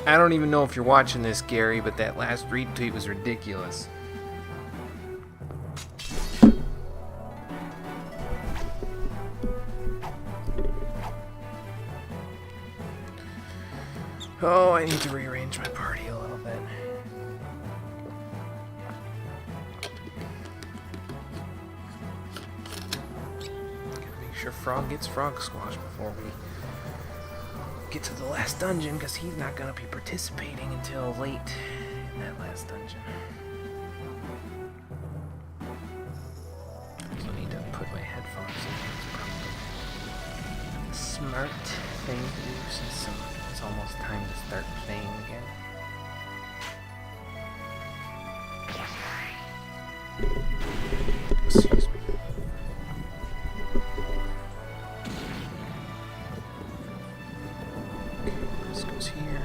I don't even know if you're watching this, Gary, but that last retweet was ridiculous. Oh, I need to rearrange my party a little bit. Gotta make sure Frog gets Frog Squash before we get to the last dungeon, because he's not gonna be participating until late in that last dungeon. So I need to put my headphones in. It's probably a smart thing to do since it's almost time to start playing again. Excuse me. This goes here.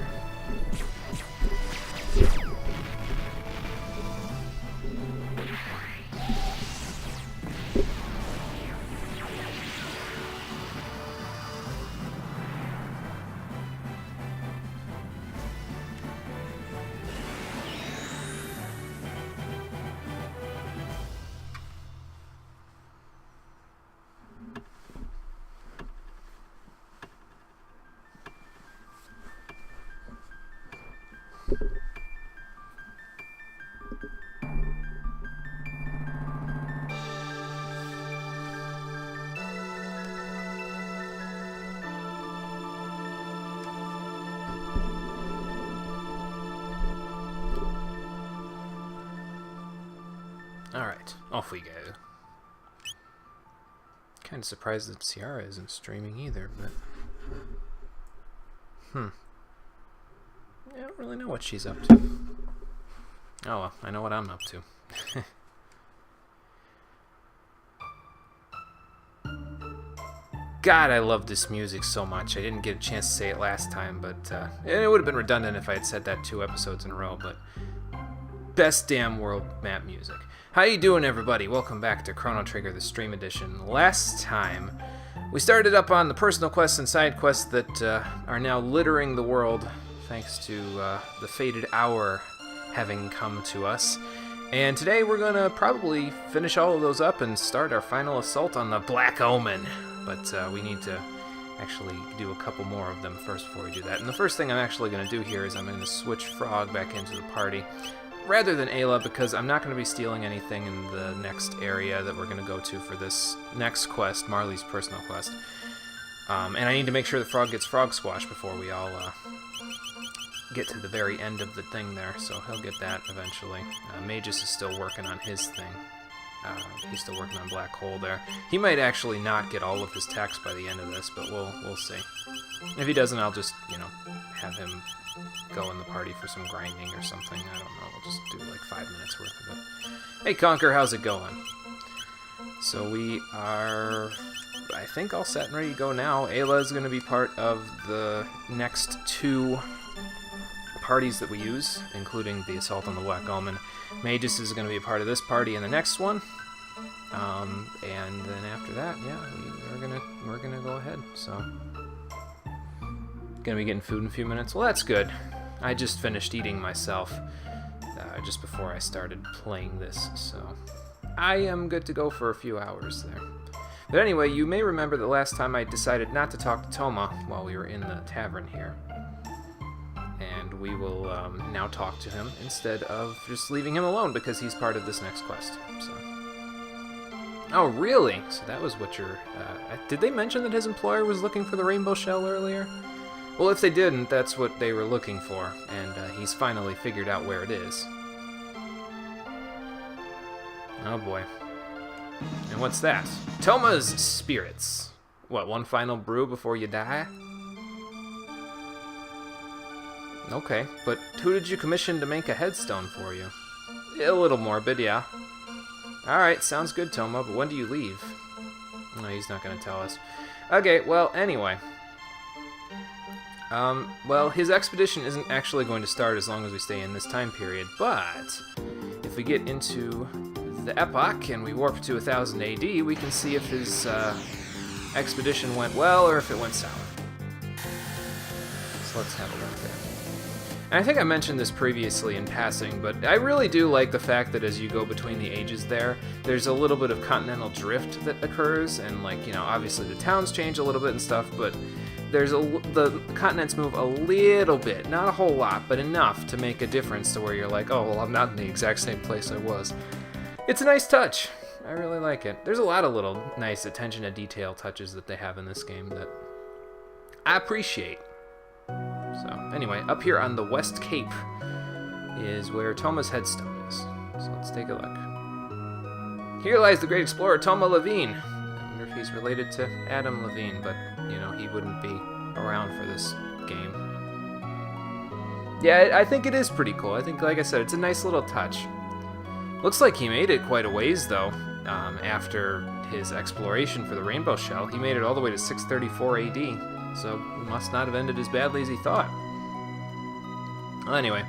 Alright, off we go. Kind of surprised that Ciara isn't streaming either, but... I don't really know what she's up to. Oh well, I know what I'm up to. God, I love this music so much. I didn't get a chance to say it last time, but it would have been redundant if I had said that 2 episodes in a row, but... Best damn world map music. How you doing, everybody? Welcome back to Chrono Trigger, the Stream Edition. Last time, we started up on the personal quests and side quests that are now littering the world, thanks to the fated hour having come to us. And today we're going to probably finish all of those up and start our final assault on the Black Omen. But we need to actually do a couple more of them first before we do that. And the first thing I'm actually going to do here is I'm going to switch Frog back into the party, rather than Ayla, because I'm not going to be stealing anything in the next area that we're going to go to for this next quest, Marley's personal quest. And I need to make sure the Frog gets Frog Squash before we all get to the very end of the thing there, so he'll get that eventually. Magus is still working on his thing. He's still working on Black Hole there. He might actually not get all of his text by the end of this, but we'll see. If he doesn't, I'll just, have him go in the party for some grinding or something. I don't know. We'll just do like 5 minutes worth of it. Hey, Conker, how's it going? So we are, I think, all set and ready to go now. Ayla is going to be part of the next 2 parties that we use, including the Assault on the Black Omen. Magus is going to be a part of this party and the next one. And then after that, yeah, we're gonna go ahead. So, gonna be getting food in a few minutes. Well, that's good. I just finished eating myself just before I started playing this, so I am good to go for a few hours there. But anyway, you may remember that last time I decided not to talk to Toma while we were in the tavern here. And we will now talk to him instead of just leaving him alone because he's part of this next quest. So. Oh, really? So that was what your... did they mention that his employer was looking for the rainbow shell earlier? Well, if they didn't, that's what they were looking for, and he's finally figured out where it is. Oh boy. And what's that? Toma's Spirits. What, one final brew before you die? Okay, but who did you commission to make a headstone for you? A little morbid, yeah. Alright, sounds good, Toma, but when do you leave? No, he's not going to tell us. Okay, well, anyway. Well, his expedition isn't actually going to start as long as we stay in this time period, but if we get into the epoch and we warp to 1000 AD, we can see if his expedition went well or if it went sour. So let's have a look there. I think I mentioned this previously in passing, but I really do like the fact that as you go between the ages there's a little bit of continental drift that occurs, and like, you know, obviously the towns change a little bit and stuff, but the continents move a little bit, not a whole lot, but enough to make a difference to where you're like, oh, well, I'm not in the exact same place I was. It's a nice touch. I really like it. There's a lot of little nice attention to detail touches that they have in this game that I appreciate. So, anyway, up here on the West Cape is where Toma's headstone is. So let's take a look. Here lies the great explorer Toma Levine. I wonder if he's related to Adam Levine, but, you know, he wouldn't be around for this game. Yeah, I think it is pretty cool. I think, like I said, it's a nice little touch. Looks like he made it quite a ways, though, after his exploration for the Rainbow Shell. He made it all the way to 634 AD. So it must not have ended as badly as he thought. Well, anyway,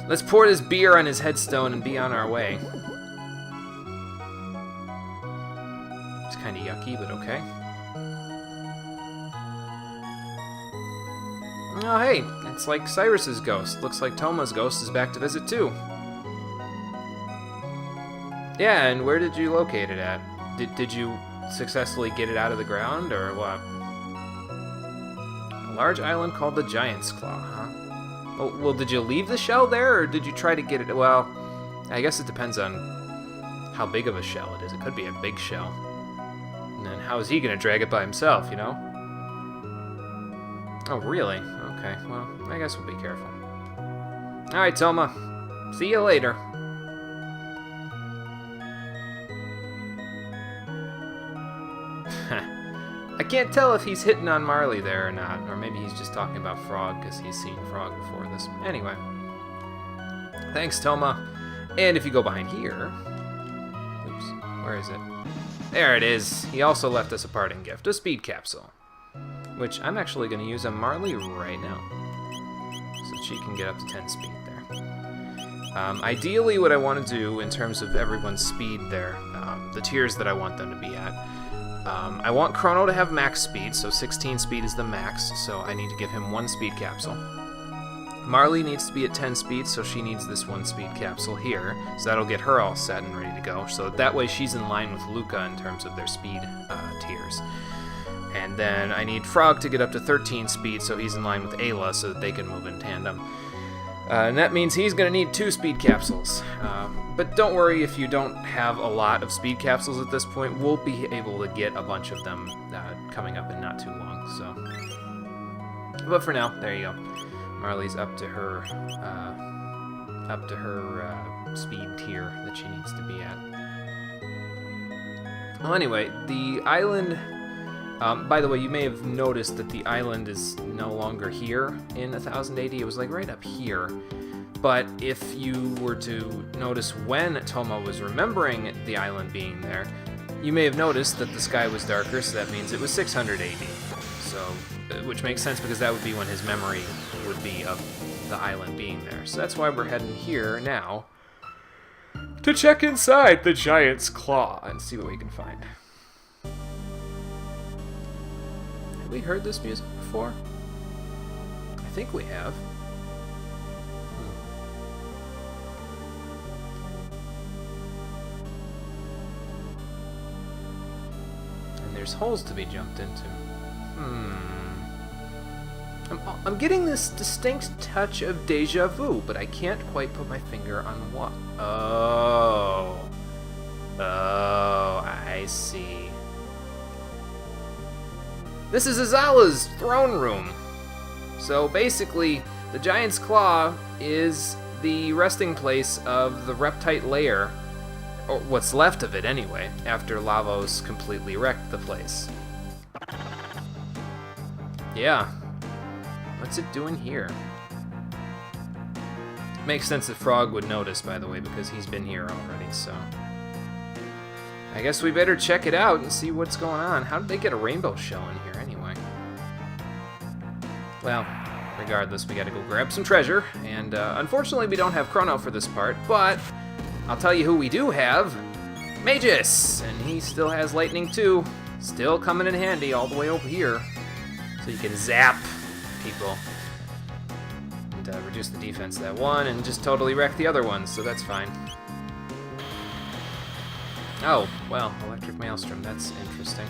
let's pour this beer on his headstone and be on our way. It's kind of yucky, but okay. Oh, hey, it's like Cyrus's ghost. Looks like Toma's ghost is back to visit, too. Yeah, and where did you locate it at? Did you successfully get it out of the ground, or what? Large island called the Giant's Claw, huh? Oh, well, did you leave the shell there, or did you try to get it? Well, I guess it depends on how big of a shell it is. It could be a big shell. And then how is he going to drag it by himself, you know? Oh, really? Okay, well, I guess we'll be careful. Alright, Toma. See you later. I can't tell if he's hitting on Marley there or not, or maybe he's just talking about Frog because he's seen Frog before this. Anyway, thanks, Toma. And if you go behind here, oops, where is it? There it is. He also left us a parting gift, a speed capsule, which I'm actually going to use on Marley right now, so she can get up to 10 speed there. Ideally, what I want to do in terms of everyone's speed there, the tiers that I want them to be at. I want Chrono to have max speed, so 16 speed is the max, so I need to give him 1 speed capsule. Marley needs to be at 10 speed, so she needs this 1 speed capsule here, so that'll get her all set and ready to go. So that way she's in line with Luca in terms of their speed tiers. And then I need Frog to get up to 13 speed, so he's in line with Ayla, so that they can move in tandem. And that means he's going to need 2 speed capsules. But don't worry if you don't have a lot of speed capsules at this point. We'll be able to get a bunch of them coming up in not too long. So, but for now, there you go. Marley's up to her speed tier that she needs to be at. Well, anyway, the island. By the way, you may have noticed that the island is no longer here in 1000 AD. It was like right up here. But if you were to notice when Toma was remembering the island being there, you may have noticed that the sky was darker, so that means it was 600 AD. So, which makes sense because that would be when his memory would be of the island being there. So that's why we're heading here now to check inside the Giant's Claw and see what we can find. Have we heard this music before? I think we have. And there's holes to be jumped into. I'm getting this distinct touch of deja vu, but I can't quite put my finger on what. Oh, I see. This is Azala's throne room. So basically, the Giant's Claw is the resting place of the Reptite lair, or what's left of it anyway, after Lavos completely wrecked the place. Yeah. What's it doing here? Makes sense that Frog would notice, by the way, because he's been here already, so... I guess we better check it out and see what's going on. How did they get a rainbow shell in here anyway? Well, regardless, we gotta go grab some treasure, and unfortunately we don't have Chrono for this part, but I'll tell you who we do have. Magus! And he still has lightning too. Still coming in handy all the way over here. So you can zap people. reduce the defense of that one and just totally wreck the other one, so that's fine. Oh, well, Electric Maelstrom, that's interesting.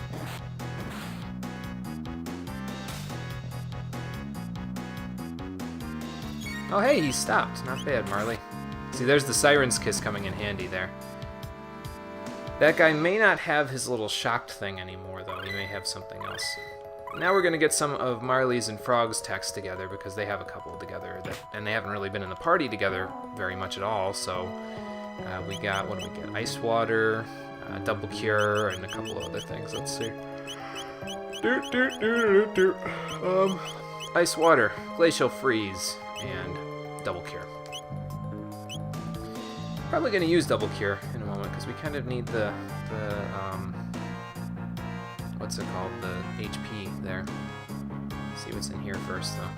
Oh hey, he stopped. Not bad, Marley. See, there's the Siren's Kiss coming in handy there. That guy may not have his little shocked thing anymore, though. He may have something else. Now we're going to get some of Marley's and Frog's techs together, because they have a couple together, and they haven't really been in the party together very much at all, so we got, what do we get? Ice Water, Double Cure, and a couple of other things. Let's see. Ice Water, Glacial Freeze, and Double Cure. Probably going to use Double Cure in a moment, because we kind of need the what's it called? The HP there. See what's in here first, though.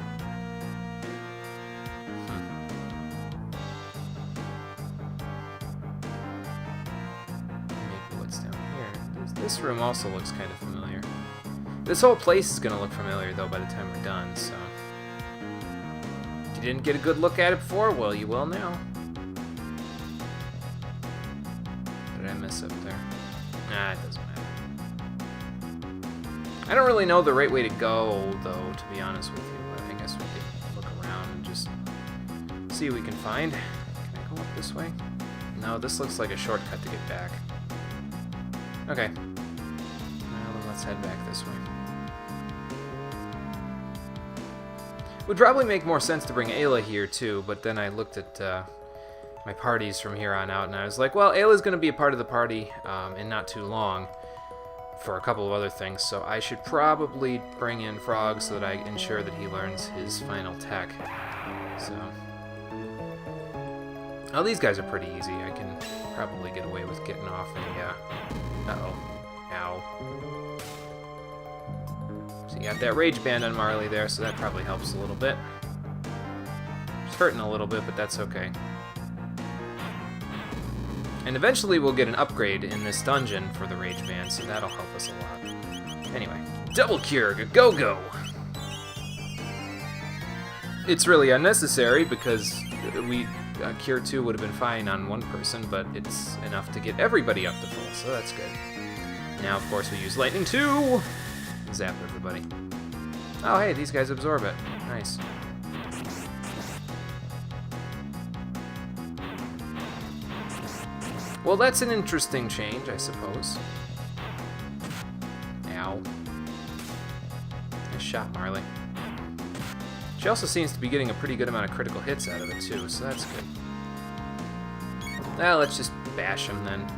Maybe what's down here. This room also looks kind of familiar. This whole place is going to look familiar, though, by the time we're done, so... If you didn't get a good look at it before, well, you will now. What did I miss up there? Nah, it doesn't matter. I don't really know the right way to go, though, to be honest with you, but I guess we could look around and just see what we can find. Can I go up this way? No, this looks like a shortcut to get back. Okay. Well, then let's head back this way. Would probably make more sense to bring Ayla here, too, but then I looked at my parties from here on out, and I was like, well, Ayla's going to be a part of the party in not too long for a couple of other things, so I should probably bring in Frog so that I ensure that he learns his final tech. So, oh, these guys are pretty easy. I can probably get away with getting off a, uh-oh, ow. So you got that Rage Band on Marley there, so that probably helps a little bit. It's hurting a little bit, but that's okay. And eventually we'll get an upgrade in this dungeon for the Rage Band, so that'll help us a lot. Anyway, Double Cure, go-go! It's really unnecessary because Cure 2 would have been fine on one person, but it's enough to get everybody up to full, so that's good. Now, of course, we use Lightning 2! Zap everybody. Oh, hey, these guys absorb it. Nice. Well, that's an interesting change, I suppose. Ow. Nice shot, Marley. She also seems to be getting a pretty good amount of critical hits out of it, too, so that's good. Well, let's just bash him, then. And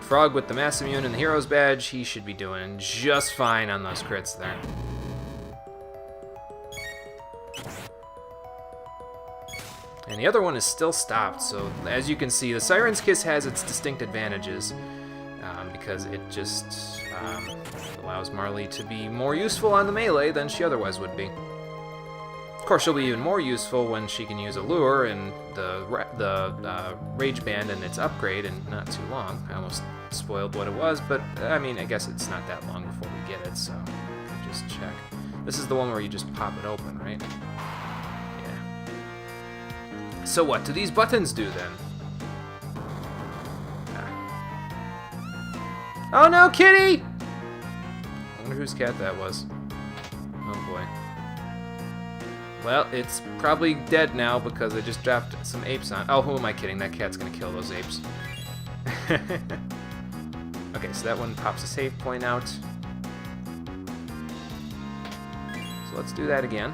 Frog with the Mass Immune and the Hero's Badge, he should be doing just fine on those crits there. And the other one is still stopped, so as you can see, the Siren's Kiss has its distinct advantages because it just allows Marley to be more useful on the melee than she otherwise would be. Of course, she'll be even more useful when she can use a lure and the Rage Band and its upgrade in not too long. I almost spoiled what it was, but I mean, I guess it's not that long before we get it, so I can just check. This is the one where you just pop it open, right? So what do these buttons do, then? Ah. Oh no, kitty! I wonder whose cat that was. Oh boy. Well, it's probably dead now because I just dropped some apes on. Oh, who am I kidding? That cat's gonna kill those apes. Okay, so that one pops a save point out. So let's do that again.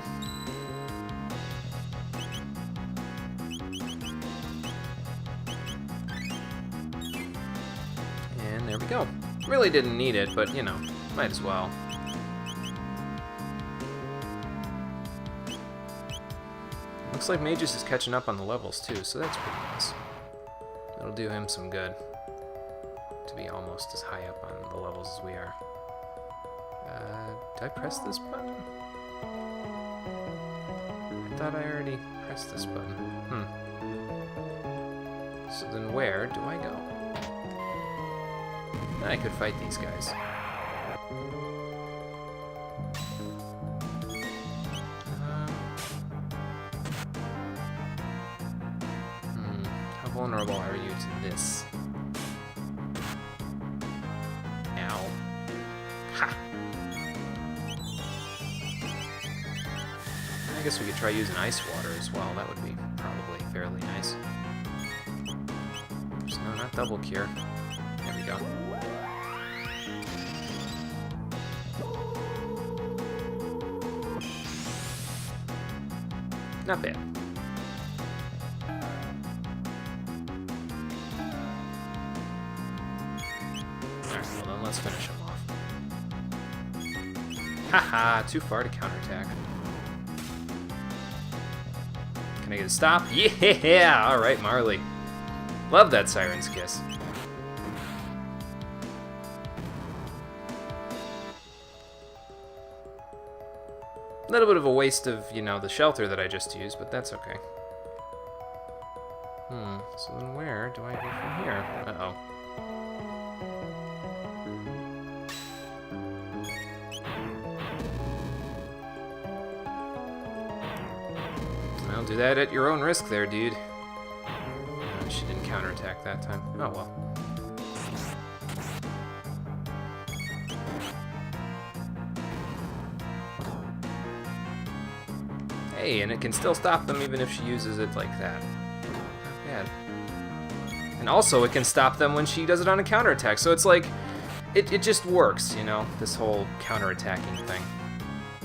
There we go. Really didn't need it, but, you know, might as well. Looks like Magus is catching up on the levels, too, so that's pretty nice. That'll do him some good to be almost as high up on the levels as we are. Did I press this button? I thought I already pressed this button. So then where do I go? I could fight these guys. vulnerable are you to this? Ow. Ha! I guess we could try using ice water as well. That would be probably fairly nice. Oops, no, not double cure. There we go. Not bad. Alright, well then let's finish him off. Haha, too far to counterattack. Can I get a stop? Yeah! Alright, Marley. Love that Siren's Kiss. A little bit of a waste of, you know, the shelter that I just used, but that's okay. So then where do I go from here? Uh-oh. Well, do that at your own risk there, dude. She didn't counterattack that time. Oh, well. Hey, and it can still stop them even if she uses it like that. Not bad. And also, it can stop them when she does it on a counterattack. So it's like, it just works, you know, this whole counterattacking thing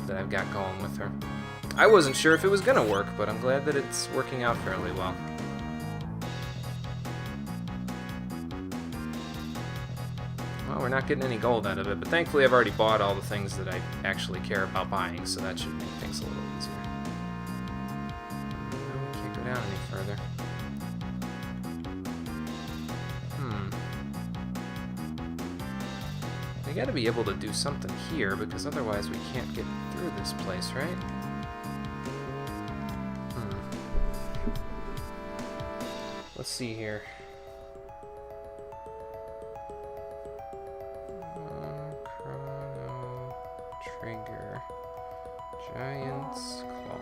that I've got going with her. I wasn't sure if it was going to work, but I'm glad that it's working out fairly well. Well, we're not getting any gold out of it, but thankfully I've already bought all the things that I actually care about buying, so that should make things a little easier. Can't go down any further. We gotta be able to do something here, because otherwise we can't get through this place, right? Let's see here. Chrono trigger. Giant's Claw.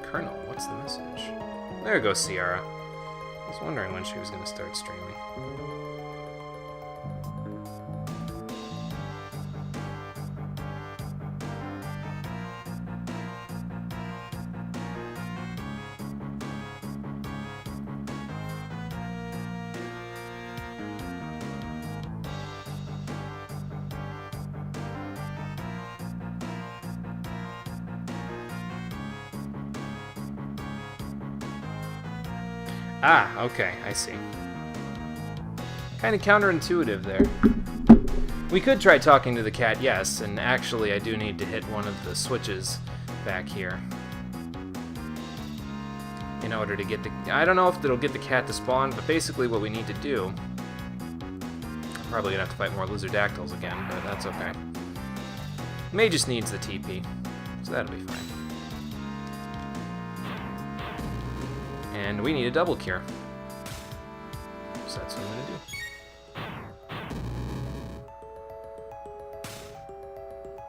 Colonel, what's the message? There goes Sierra. I was wondering when she was going to start streaming. Ah, okay, I see. Kind of counterintuitive there. We could try talking to the cat, yes, and actually I do need to hit one of the switches back here in order to get the... I don't know if it'll get the cat to spawn, but basically what we need to do... I'm probably gonna have to fight more lizardactyls again, but that's okay. May just needs the TP, so that'll be fine. And we need a double cure. So that's what I'm gonna do.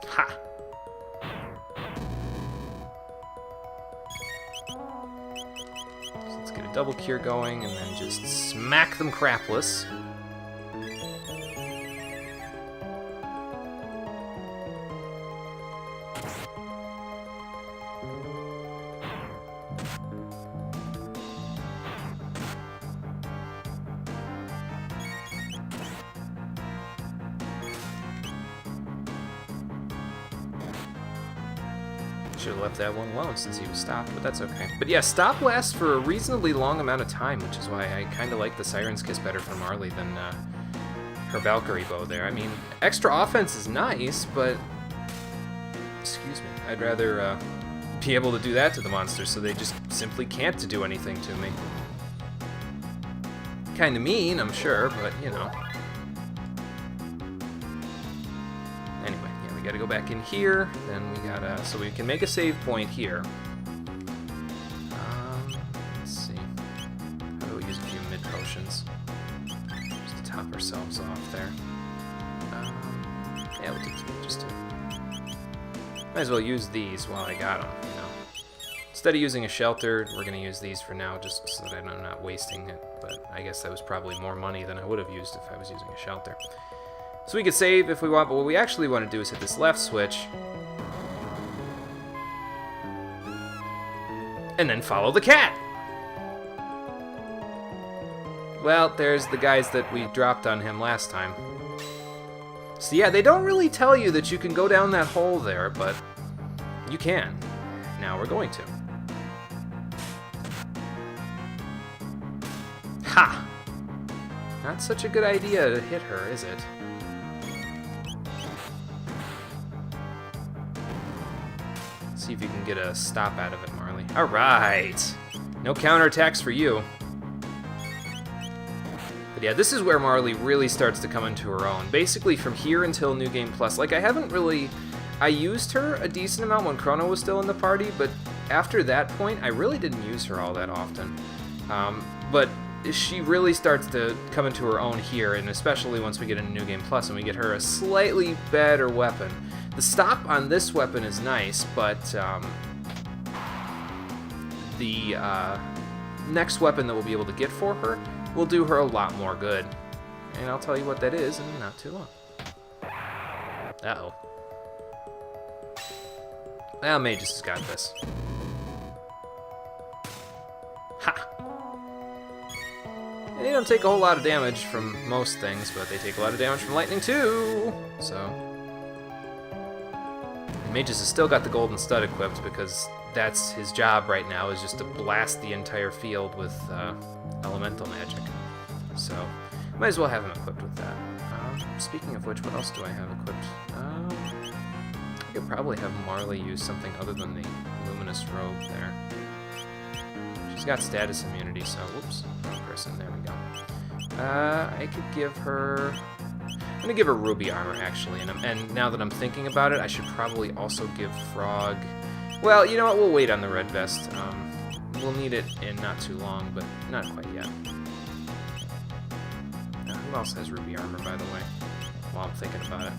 Ha! So let's get a double cure going and then just smack them crapless. Should have left that one alone since he was stopped, but that's okay. But yeah, stop lasts for a reasonably long amount of time, which is why I kind of like the Siren's Kiss better for Marley than her Valkyrie bow there. I mean, extra offense is nice, but... Excuse me. I'd rather be able to do that to the monsters so they just simply can't do anything to me. Kind of mean, I'm sure, but, you know. Anyway, yeah, we gotta go back in here, then we gotta... So we can make a save point here. Let's see. How do we use a few mid-potions? Just to top ourselves off there. Yeah, we'll do just two. Might as well use these while I got them, you know. Instead of using a shelter, we're going to use these for now, just so that I'm not wasting it. But I guess that was probably more money than I would have used if I was using a shelter. So we could save if we want, but what we actually want to do is hit this left switch. And then follow the cat! Well, there's the guys that we dropped on him last time. So yeah, they don't really tell you that you can go down that hole there, but you can. Now we're going to. Ha! Not such a good idea to hit her, is it? See if you can get a stop out of it, Marley. Alright! No counterattacks for you. But yeah, this is where Marley really starts to come into her own. Basically, from here until New Game Plus. Like, I used her a decent amount when Chrono was still in the party, but after that point, I really didn't use her all that often. But she really starts to come into her own here, and especially once we get into New Game Plus and we get her a slightly better weapon. The stop on this weapon is nice, but the next weapon that we'll be able to get for her will do her a lot more good. And I'll tell you what that is in not too long. Uh-oh. Well, Magus has got this. Ha! And they don't take a whole lot of damage from most things, but they take a lot of damage from lightning too! So... And Magus has still got the golden stud equipped because that's his job right now, is just to blast the entire field with elemental magic. So, might as well have him equipped with that. Speaking of which, what else do I have equipped? I could probably have Marley use something other than the luminous robe there. She's got status immunity, so whoops, wrong person. There we go. I could give her. I'm gonna give her ruby armor actually, and now that I'm thinking about it, I should probably also give Frog. Well, you know what? We'll wait on the red vest. We'll need it in not too long, but not quite yet. Who else has ruby armor, by the way? While I'm thinking about it.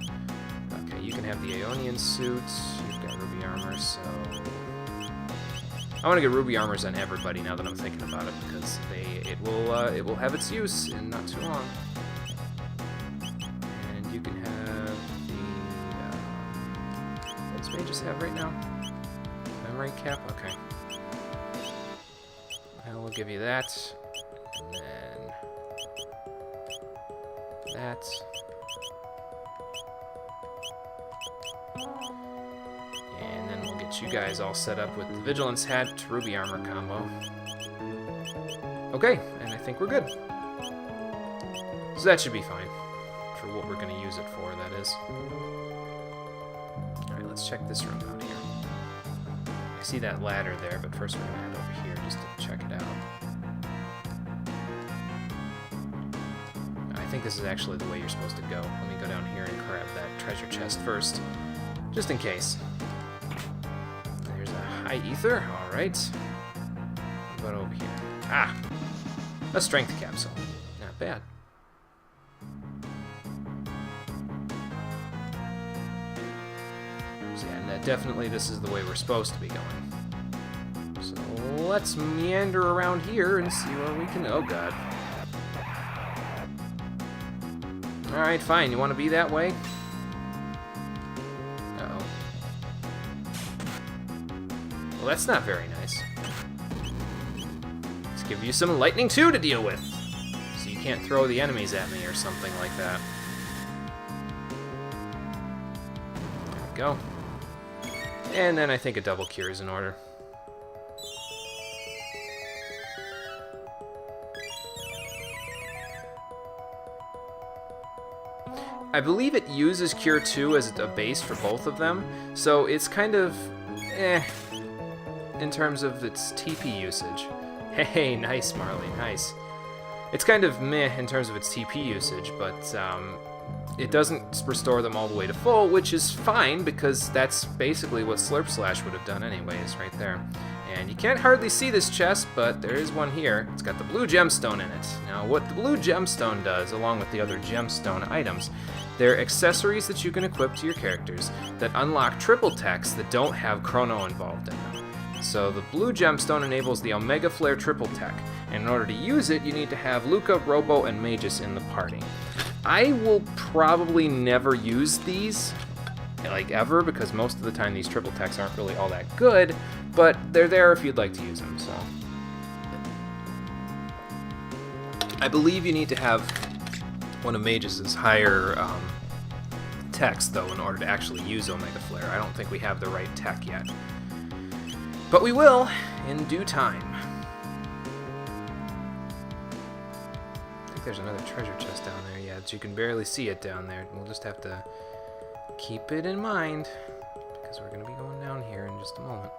Okay, you can have the Aeonian suit. You've got ruby armor, so... I want to get ruby armors on everybody now that I'm thinking about it, because it will have its use in not too long. And you can have the... what does Magus have right now? Memory cap? Okay. And we'll give you that. And then... that. And then we'll get you guys all set up with the Vigilance Hat, Ruby Armor combo. Okay, and I think we're good. So that should be fine. For what we're going to use it for, that is. Alright, let's check this room out here. I see that ladder there, but first we're going to head over here just to check it out. I think this is actually the way you're supposed to go. Let me go down here and grab that treasure chest first, just in case. There's a high ether. All right. What about over here? Ah, a strength capsule. Not bad. So yeah, and definitely this is the way we're supposed to be going. So let's meander around here and see where we can. Oh God. Alright, fine. You want to be that way? Uh-oh. Well, that's not very nice. Let's give you some lightning too to deal with. So you can't throw the enemies at me or something like that. There we go. And then I think a double cure is in order. I believe it uses Cure 2 as a base for both of them, so it's kind of in terms of its TP usage. Hey, nice, Marley, nice. It's kind of meh in terms of its TP usage, but it doesn't restore them all the way to full, which is fine, because that's basically what Slurp Slash would have done anyways, right there. And you can't hardly see this chest, but there is one here. It's got the blue gemstone in it. Now, what the blue gemstone does, along with the other gemstone items, They're accessories that you can equip to your characters that unlock triple techs that don't have Chrono involved in them. So the blue gemstone enables the Omega Flare triple tech, and in order to use it, you need to have Luca, Robo, and Magus in the party. I will probably never use these, like ever, because most of the time these triple techs aren't really all that good, but they're there if you'd like to use them, so. I believe you need to have one of Magus' higher techs, though, in order to actually use Omega Flare. I don't think we have the right tech yet. But we will, in due time. I think there's another treasure chest down there, yeah, but you can barely see it down there. We'll just have to keep it in mind, because we're going to be going down here in just a moment.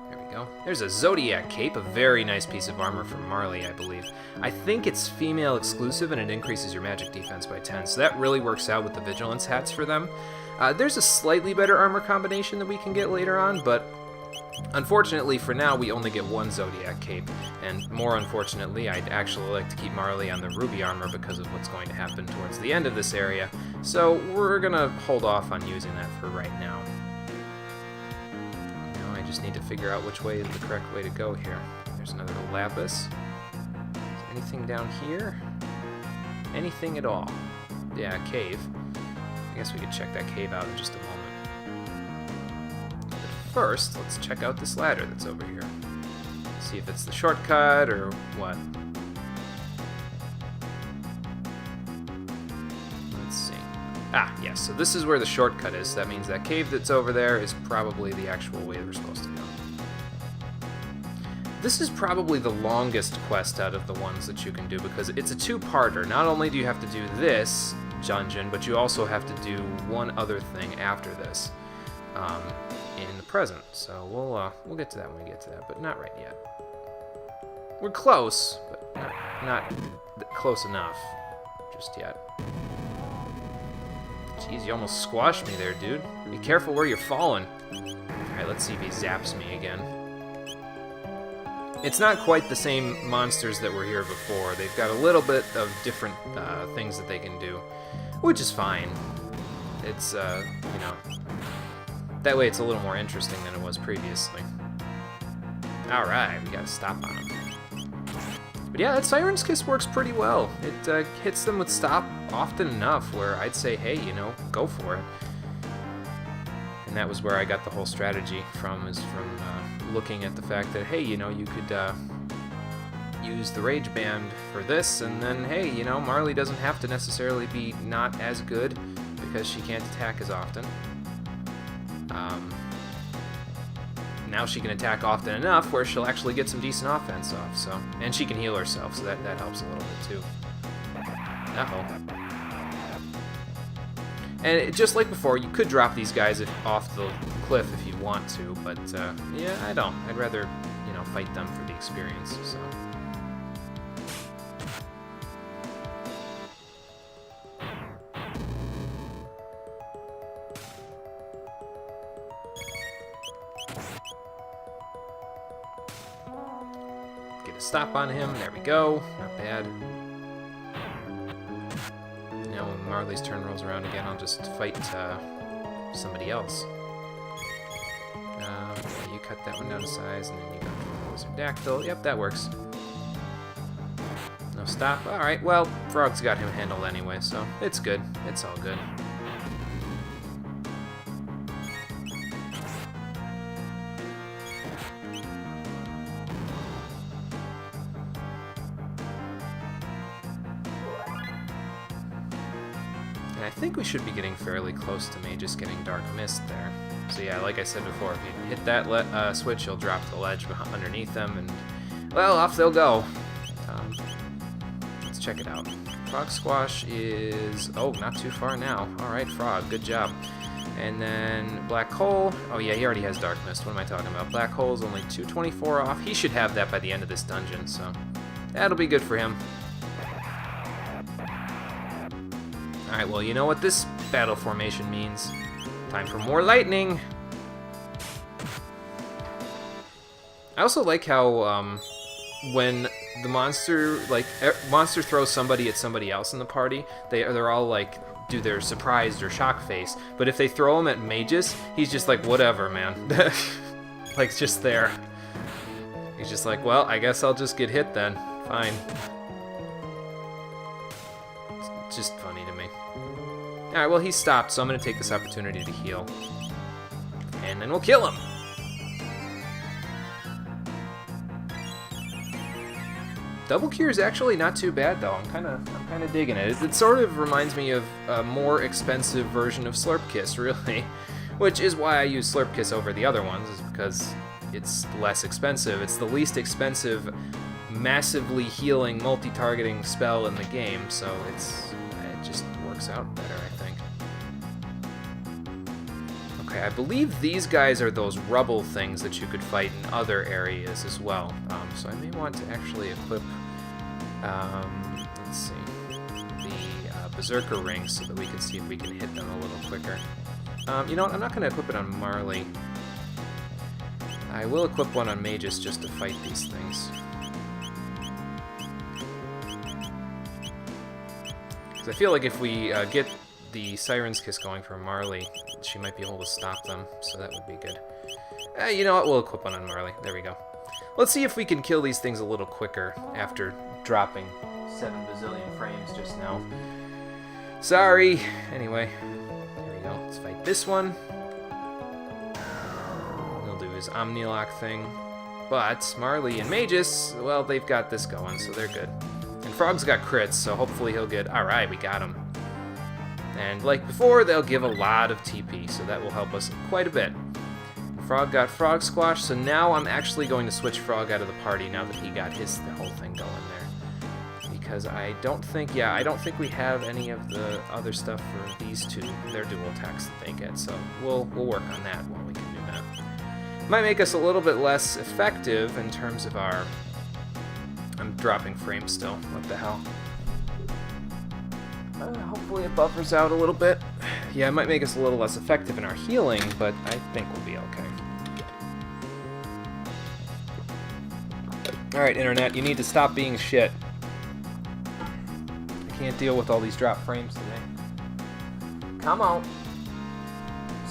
There we go. There's a Zodiac Cape, a very nice piece of armor from Marley, I believe. I think it's female exclusive, and it increases your magic defense by 10, so that really works out with the Vigilance hats for them. There's a slightly better armor combination that we can get later on, but unfortunately for now we only get one Zodiac Cape, and more unfortunately I'd actually like to keep Marley on the Ruby armor because of what's going to happen towards the end of this area, so we're gonna hold off on using that for right now. Now I just need to figure out which way is the correct way to go here. There's another lapis. Is there anything down here? Anything at all? Yeah, cave. I guess we could check that cave out in just a moment. But first, let's check out this ladder that's over here. See if it's the shortcut or what. Let's see. Ah, yes, so this is where the shortcut is. That means that cave that's over there is probably the actual way we're supposed to go. This is probably the longest quest out of the ones that you can do because it's a two-parter. Not only do you have to do this dungeon, but you also have to do one other thing after this in the present. So we'll get to that when we get to that, but not right yet. We're close, but not close enough just yet. Jeez, you almost squashed me there, dude. Be careful where you're falling. Alright, let's see if he zaps me again. It's not quite the same monsters that were here before. They've got a little bit of different things that they can do, which is fine. It's, you know, that way it's a little more interesting than it was previously. Alright, we gotta stop on him. But yeah, that Siren's Kiss works pretty well. It hits them with stop often enough where I'd say, hey, you know, go for it. And that was where I got the whole strategy from, is from looking at the fact that, hey, you know, you could use the Rage Band for this, and then, hey, you know, Marley doesn't have to necessarily be not as good because she can't attack as often. Now she can attack often enough where she'll actually get some decent offense off, so, and she can heal herself, so that helps a little bit too. Uh-oh. And just like before, you could drop these guys off the cliff if you want to, but yeah, I don't. I'd rather, you know, fight them for the experience, so. Get a stop on him, there we go, not bad. Now when Marley's turn rolls around again, I'll just fight somebody else. You cut that one down to size, and then you go for Dactyl. Yep, that works. No stop. Alright, well, Frog's got him handled anyway, so it's good. It's all good. And I think we should be getting fairly close to Magus getting Dark Mist there. So yeah, like I said before, if you hit that switch, you'll drop the ledge underneath them, and, well, off they'll go. Let's check it out. Frog Squash is, oh, not too far now. Alright, Frog, good job. And then Black Hole, oh yeah, he already has Dark Mist. What am I talking about? Black Hole is only 224 off. He should have that by the end of this dungeon, so that'll be good for him. Alright, well, you know what this battle formation means. Time for more lightning! I also like how, when the monster, like, monster throws somebody at somebody else in the party, they're all, like, do their surprised or shock face. But if they throw him at Magus, he's just like, whatever, man. Like, just there. He's just like, well, I guess I'll just get hit then. Fine. It's just funny to me. Alright, well, he stopped, so I'm going to take this opportunity to heal. And then we'll kill him! Double cure is actually not too bad, though. I'm kind of digging it. It sort of reminds me of a more expensive version of Slurp Kiss, really. Which is why I use Slurp Kiss over the other ones, is because it's less expensive. It's the least expensive, massively healing, multi-targeting spell in the game, so it just works out better, I think. Okay, I believe these guys are those rubble things that you could fight in other areas as well. So I may want to actually equip, let's see, the Berserker Ring so that we can see if we can hit them a little quicker. You know what, I'm not going to equip it on Marley. I will equip one on Magus just to fight these things. Because I feel like if we get the Siren's Kiss going for Marley, she might be able to stop them, so that would be good. You know what, we'll equip one on Marley. There we go. Let's see if we can kill these things a little quicker after dropping 7 bazillion frames just now. Sorry! Anyway, there we go. Let's fight this one. He'll do his Omnilock thing. But Marley and Magus, well, they've got this going, so they're good. And Frog's got crits, so hopefully he'll get... Alright, we got him. And like before, they'll give a lot of TP, so that will help us quite a bit. Frog got Frog Squash, so now I'm actually going to switch Frog out of the party now that he got the whole thing going there. Because I don't think we have any of the other stuff for these two, their dual attacks that they get, so we'll work on that while we can do that. Might make us a little bit less effective in terms of our... I'm dropping frames still, what the hell. Hopefully it buffers out a little bit. Yeah, it might make us a little less effective in our healing, but I think we'll be okay. Alright, Internet, you need to stop being shit. I can't deal with all these drop frames today. Come on.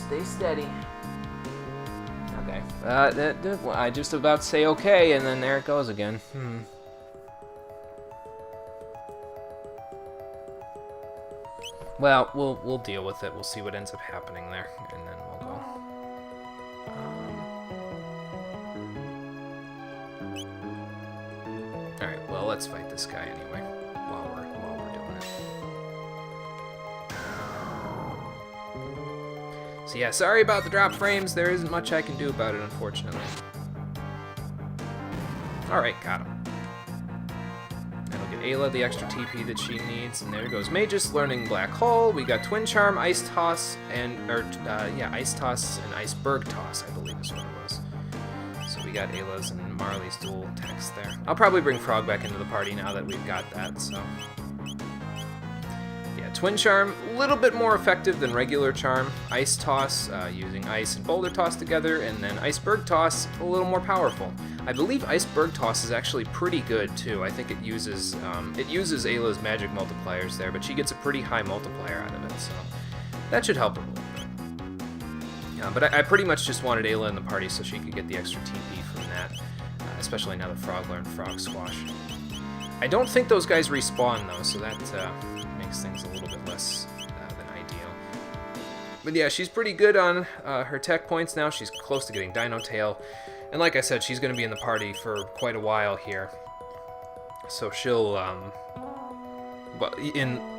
Stay steady. Okay. I just about to say okay, and then there it goes again. Well, we'll deal with it. We'll see what ends up happening there, and then we'll go. Alright, well, let's fight this guy anyway, while we're doing it. So yeah, sorry about the drop frames. There isn't much I can do about it, unfortunately. Alright, got him. Ayla the extra TP that she needs, and there goes Magus learning Black Hole. We got Twin Charm, Ice Toss, and Ice Toss and Iceberg Toss, I believe is what it was. So we got Ayla's and Marley's dual attacks there. I'll probably bring Frog back into the party now that we've got that. So yeah, Twin Charm a little bit more effective than regular Charm. Ice Toss using Ice and Boulder Toss together, and then Iceberg Toss a little more powerful. I believe Iceberg Toss is actually pretty good too. I think it uses Ayla's magic multipliers there, but she gets a pretty high multiplier out of it, so that should help her a little bit. But I pretty much just wanted Ayla in the party so she could get the extra TP from that, especially now that Frog learned Frog Squash. I don't think those guys respawn though, so that makes things a little bit less than ideal. But yeah, she's pretty good on her tech points now. She's close to getting Dino Tail. And like I said, she's going to be in the party for quite a while here. So she'll,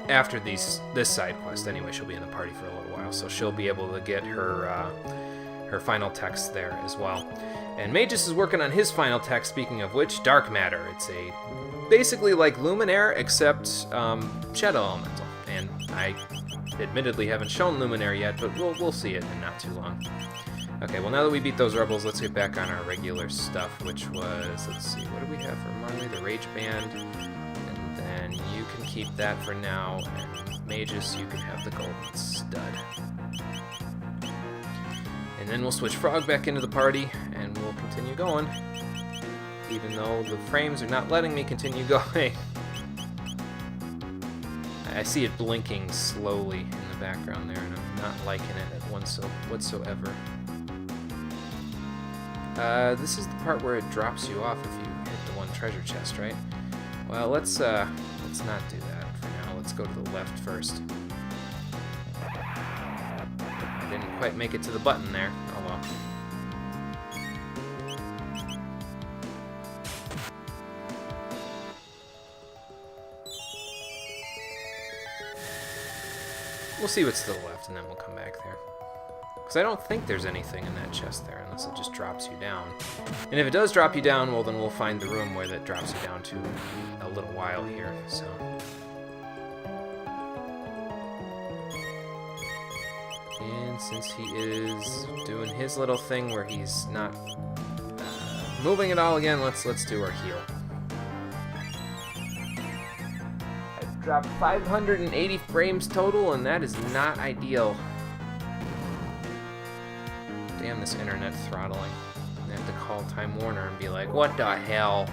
after this side quest anyway, she'll be in the party for a little while. So she'll be able to get her final text there as well. And Magus is working on his final text, speaking of which, Dark Matter. It's basically like Luminaire, except Shadow Elemental. And I admittedly haven't shown Luminaire yet, but we'll see it in not too long. Okay, well now that we beat those rebels, let's get back on our regular stuff, which was, let's see, what do we have for Marley? The Rage Band, and then you can keep that for now, and Magus, you can have the Golden Stud. And then we'll switch Frog back into the party, and we'll continue going. even though the frames are not letting me continue going. I see it blinking slowly in the background there, and I'm not liking it whatsoever. This is the part where it drops you off if you hit the one treasure chest, right? Well, let's not do that for now. Let's go to the left first. I didn't quite make it to the button there. Oh well. We'll see what's to the left, and then we'll come back there. Because I don't think there's anything in that chest there, unless it just drops you down. And if it does drop you down, well, then we'll find the room where that drops you down to a little while here, so... And since he is doing his little thing where he's not moving at all again, let's do our heal. Dropped 580 frames total, and that is not ideal. Damn this internet throttling. I have to call Time Warner and be like, what the hell?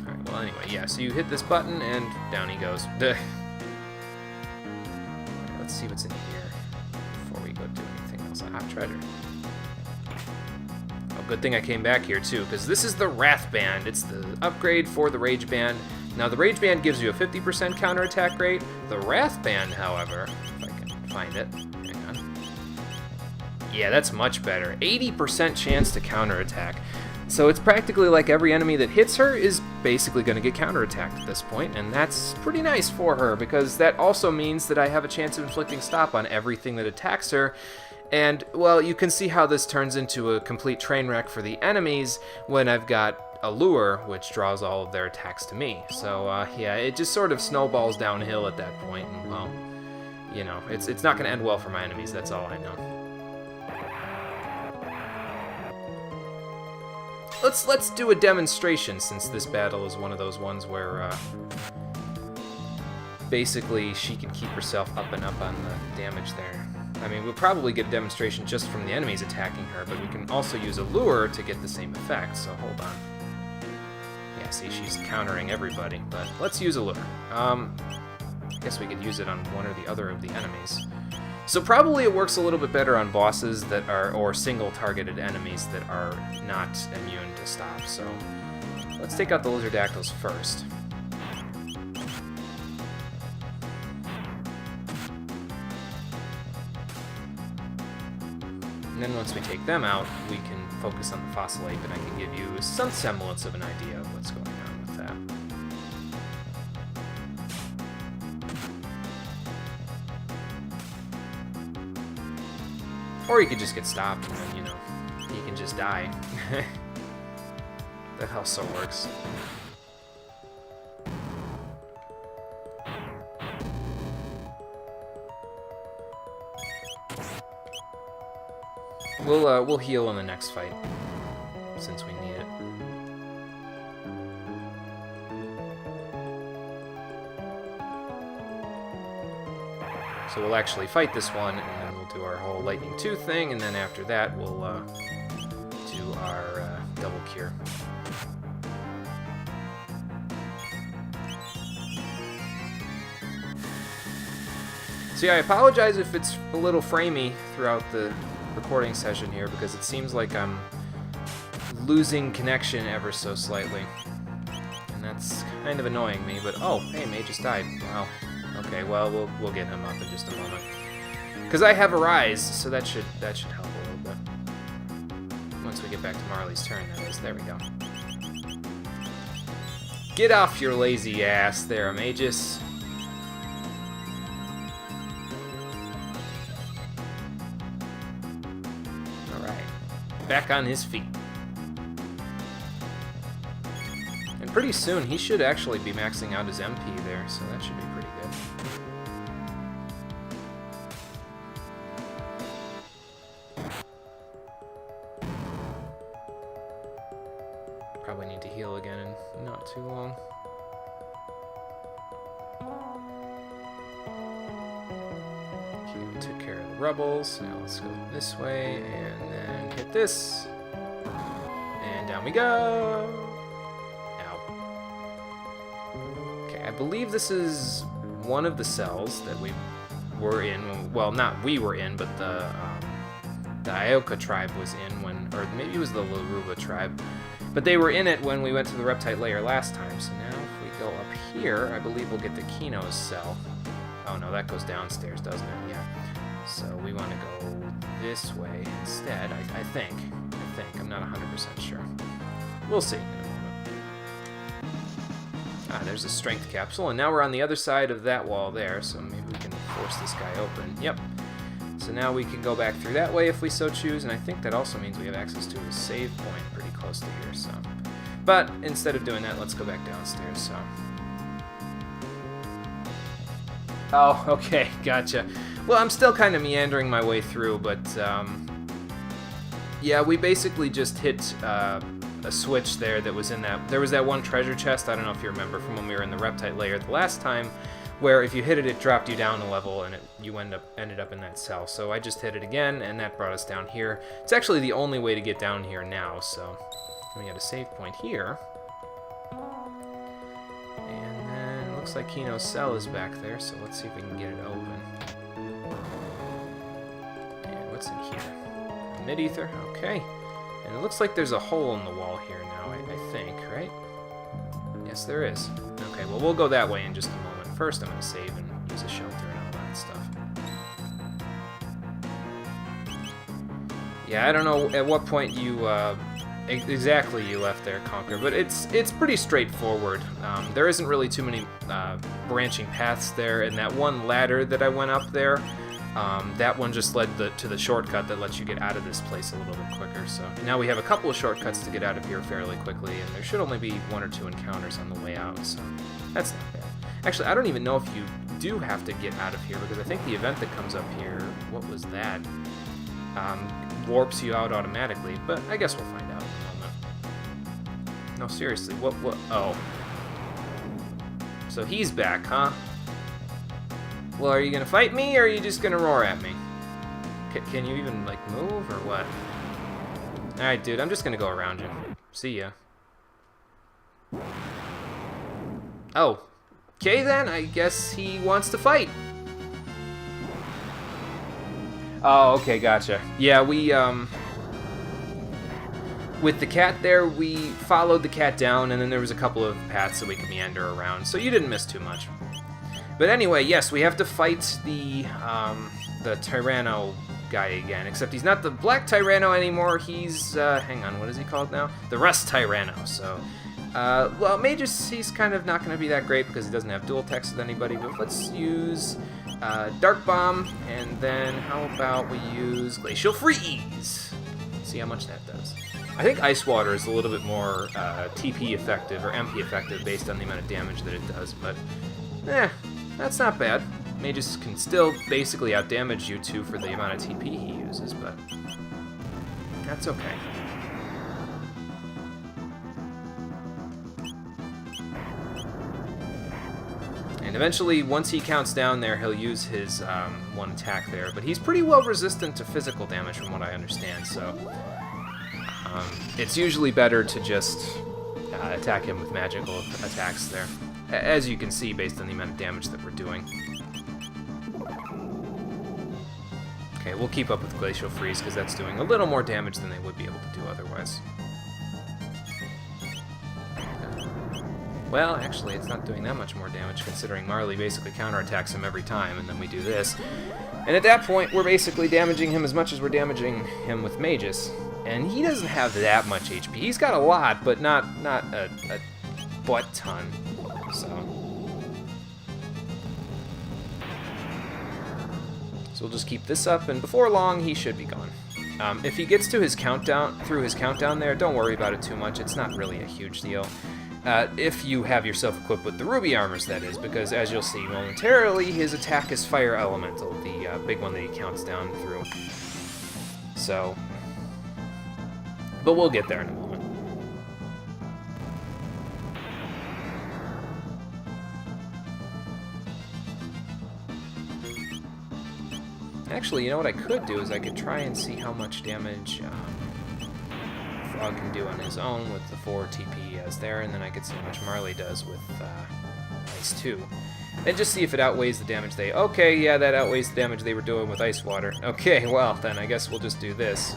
Alright, well anyway, yeah, so you hit this button and down he goes. Right, let's see what's in here before we go do anything else. A hot treasure. Good thing I came back here too, because this is the Wrath Band. It's the upgrade for the Rage Band. Now the Rage Band gives you a 50% counterattack rate. The Wrath Band, however, if I can find it, hang on. Yeah, that's much better. 80% chance to counterattack. So it's practically like every enemy that hits her is basically going to get counterattacked at this point, and that's pretty nice for her, because that also means that I have a chance of inflicting stop on everything that attacks her. And, well, you can see how this turns into a complete train wreck for the enemies when I've got a lure, which draws all of their attacks to me. So, yeah, it just sort of snowballs downhill at that point, and, well, you know, it's not going to end well for my enemies, that's all I know. Let's do a demonstration, since this battle is one of those ones where, basically she can keep herself up and up on the damage there. I mean, we'll probably get a demonstration just from the enemies attacking her, but we can also use a lure to get the same effect, so hold on. Yeah, see, she's countering everybody, but let's use a lure. I guess we could use it on one or the other of the enemies. So probably it works a little bit better on bosses that are, or single-targeted enemies that are not immune to stop, so let's take out the Lizardactyls first. And then once we take them out, we can focus on the Fossil Ape, and I can give you some semblance of an idea of what's going on with that. Or you could just get stopped, and then, you know, you can just die. That also works. We'll heal in the next fight, since we need it. So we'll actually fight this one, and then we'll do our whole Lightning 2 thing, and then after that we'll do our double cure. So yeah, I apologize if it's a little framey throughout the recording session here, because it seems like I'm losing connection ever so slightly, and that's kind of annoying me. But oh, hey, May just died. Wow. Okay, well we'll get him up in just a moment, because I have a rise, so that should help a little bit. Once we get back to Marley's turn, that is. There we go. Get off your lazy ass there, Magus. Back on his feet. And pretty soon he should actually be maxing out his MP there, so that should be pretty good. Probably need to heal again in not too long. Okay, we took care of the rebels. Now let's go this way and then hit this. Down we go! Ow. Okay, I believe this is one of the cells that we were in. Well, not we were in, but the Ioka tribe was in when, or maybe it was the Laruba tribe. But they were in it when we went to the Reptite layer last time. So now if we go up here, I believe we'll get the Chrono's cell. Oh no, that goes downstairs, doesn't it? Yeah. So we want to go this way instead, I think. I'm not 100% sure. We'll see in a moment. Ah, there's a strength capsule, and now we're on the other side of that wall there, so maybe we can force this guy open. Yep. So now we can go back through that way if we so choose, and I think that also means we have access to a save point pretty close to here, so. But instead of doing that, let's go back downstairs, so. Oh, okay, gotcha. Well, I'm still kind of meandering my way through, but yeah, we basically just hit a switch there that was in that. There was that one treasure chest, I don't know if you remember from when we were in the Reptite layer the last time, where if you hit it, it dropped you down a level and you ended up in that cell. So I just hit it again, and that brought us down here. It's actually the only way to get down here now, so we got a save point here. And then looks like Chrono's cell is back there, so let's see if we can get it open. And what's in here? Mid-ether, okay. And it looks like there's a hole in the wall here now, I think, right? Yes, there is. Okay, well, we'll go that way in just a moment. First, I'm going to save and use a shelter and all that stuff. Yeah, I don't know at what point you exactly you left there, Conquer, but it's pretty straightforward. There isn't really too many branching paths there, and that one ladder that I went up there, that one just led to the shortcut that lets you get out of this place a little bit quicker. So now we have a couple of shortcuts to get out of here fairly quickly, and there should only be 1 or 2 encounters on the way out, so that's not bad. Actually, I don't even know if you do have to get out of here, because I think the event that comes up here, what was that? Warps you out automatically, but I guess we'll find out in a moment. No, seriously, what, oh. So he's back, huh? Well, are you gonna fight me, or are you just gonna roar at me? Can you even, like, move, or what? Alright, dude, I'm just gonna go around you. See ya. Oh. Okay, then, I guess he wants to fight. Oh, okay, gotcha. Yeah, we, with the cat there, we followed the cat down, and then there was a couple of paths that we could meander around, so you didn't miss too much. But anyway, yes, we have to fight the Tyranno guy again, except he's not the Black Tyranno anymore, he's, hang on, what is he called now? The Rust Tyranno, so, well, Magus, he's kind of not going to be that great because he doesn't have dual text with anybody, but let's use Dark Bomb, and then how about we use Glacial Freeze? See how much that does. I think Ice Water is a little bit more TP effective, or MP effective, based on the amount of damage that it does, but, that's not bad. Magus can still basically outdamage you two for the amount of TP he uses, but that's okay. And eventually, once he counts down there, he'll use his one attack there, but he's pretty well resistant to physical damage from what I understand, so it's usually better to just attack him with magical attacks there, as you can see based on the amount of damage that we're doing. Okay, we'll keep up with Glacial Freeze because that's doing a little more damage than they would be able to do otherwise. Well, actually, it's not doing that much more damage considering Marley basically counterattacks him every time, and then we do this. And at that point, we're basically damaging him as much as we're damaging him with Magus. And he doesn't have that much HP. He's got a lot, but not a butt ton. So we'll just keep this up, and before long, he should be gone. If he gets to his countdown, there, don't worry about it too much. It's not really a huge deal. If you have yourself equipped with the ruby armors, that is, because as you'll see momentarily, his attack is Fire Elemental, the big one that he counts down through. So, but we'll get there in a moment. Actually, you know what I could do is I could try and see how much damage... Frog can do on his own with the 4 TP he has there, and then I could see how much Marley does with Ice 2. And just see if it outweighs the damage they... Okay, yeah, that outweighs the damage they were doing with Ice Water. Okay, well, then I guess we'll just do this.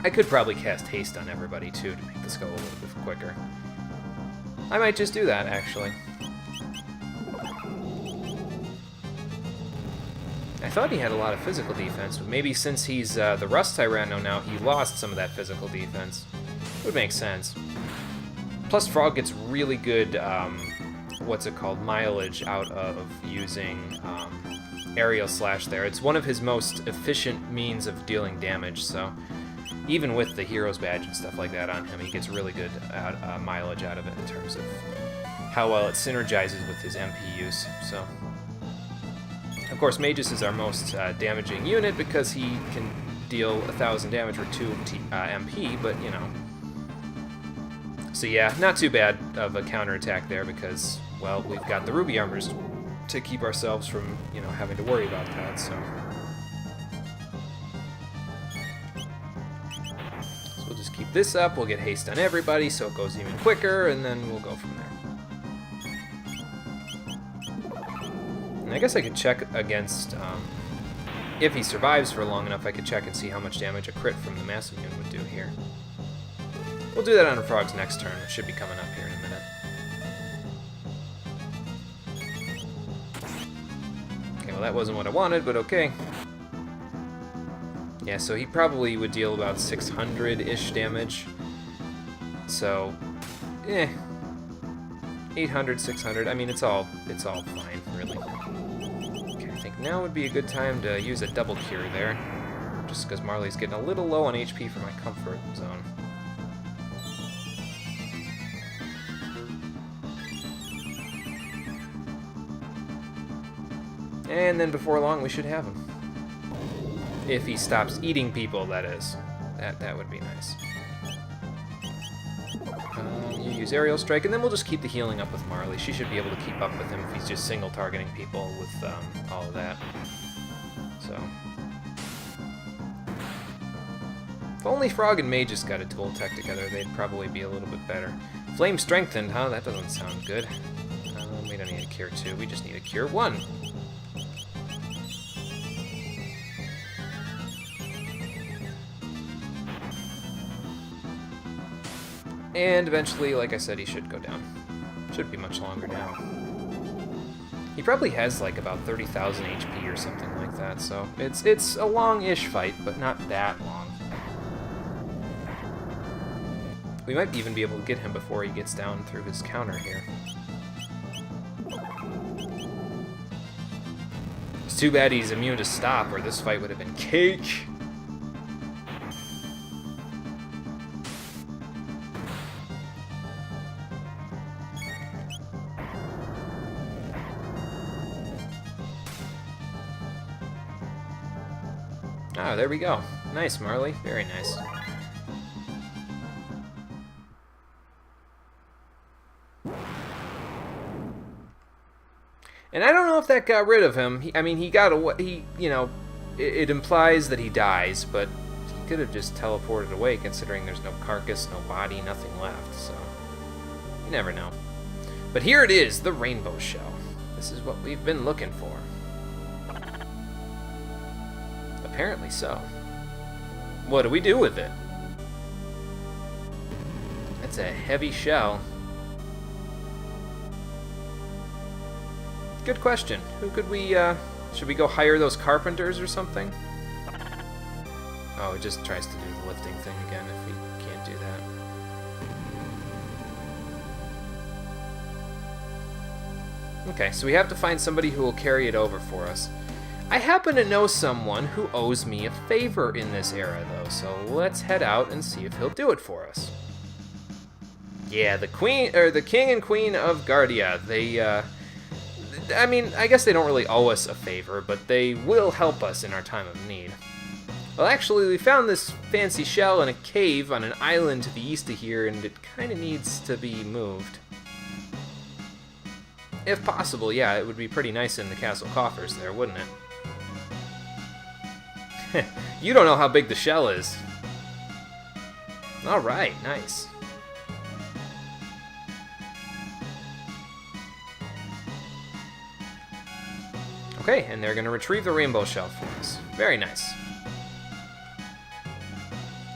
I could probably cast Haste on everybody, too, to make this go a little bit quicker. I might just do that, actually. I thought he had a lot of physical defense, but maybe since he's the Rust Tyranno now, he lost some of that physical defense. It would make sense. Plus, Frog gets really good, what's it called, mileage out of using Aerial Slash there. It's one of his most efficient means of dealing damage, so even with the Hero's Badge and stuff like that on him, he gets really good mileage out of it in terms of how well it synergizes with his MP use, so... Of course, Magus is our most damaging unit because he can deal 1,000 damage with 2 MP, but, you know. So yeah, not too bad of a counterattack there because, well, we've got the Ruby Armors to keep ourselves from, you know, having to worry about that, so. So we'll just keep this up, we'll get haste on everybody so it goes even quicker, and then we'll go from there. And I guess I could check against, if he survives for long enough, I could check and see how much damage a crit from the Mass Immune would do here. We'll do that on Frog's next turn, which should be coming up here in a minute. Okay, well that wasn't what I wanted, but okay. Yeah, so he probably would deal about 600-ish damage. So, 800, 600, I mean, it's all fine, really. Okay, I think now would be a good time to use a double cure there, just because Marley's getting a little low on HP for my comfort zone. And then before long, we should have him. If he stops eating people, that is. That would be nice. You use Aerial Strike, and then we'll just keep the healing up with Marley. She should be able to keep up with him if he's just single-targeting people with all of that. So... If only Frog and Magus got a dual tech together, they'd probably be a little bit better. Flame Strengthened, huh? That doesn't sound good. We don't need a Cure 2, we just need a Cure 1. And eventually, like I said, he should go down. Should be much longer now. He probably has like about 30,000 HP or something like that, so it's a long-ish fight, but not that long. We might even be able to get him before he gets down through his counter here. It's too bad he's immune to stop, or this fight would have been cake. Oh, there we go. Nice, Marley. Very nice. And I don't know if that got rid of him. I mean, he got away. You know, it implies that he dies, but he could have just teleported away, considering there's no carcass, no body, nothing left. So you never know. But here it is, the Rainbow Shell. This is what we've been looking for. Apparently so. What do we do with it? That's a heavy shell. Good question. Who could we, should we go hire those carpenters or something? Oh, it just tries to do the lifting thing again if we can't do that. Okay, so we have to find somebody who will carry it over for us. I happen to know someone who owes me a favor in this era, though, so let's head out and see if he'll do it for us. Yeah, the king and queen of Guardia. They, I mean, I guess they don't really owe us a favor, but they will help us in our time of need. Well, actually, we found this fancy shell in a cave on an island to the east of here, and it kind of needs to be moved. If possible, yeah, it would be pretty nice in the castle coffers there, wouldn't it? You don't know how big the shell is. Alright, nice. Okay, and they're going to retrieve the rainbow shell for us. Very nice.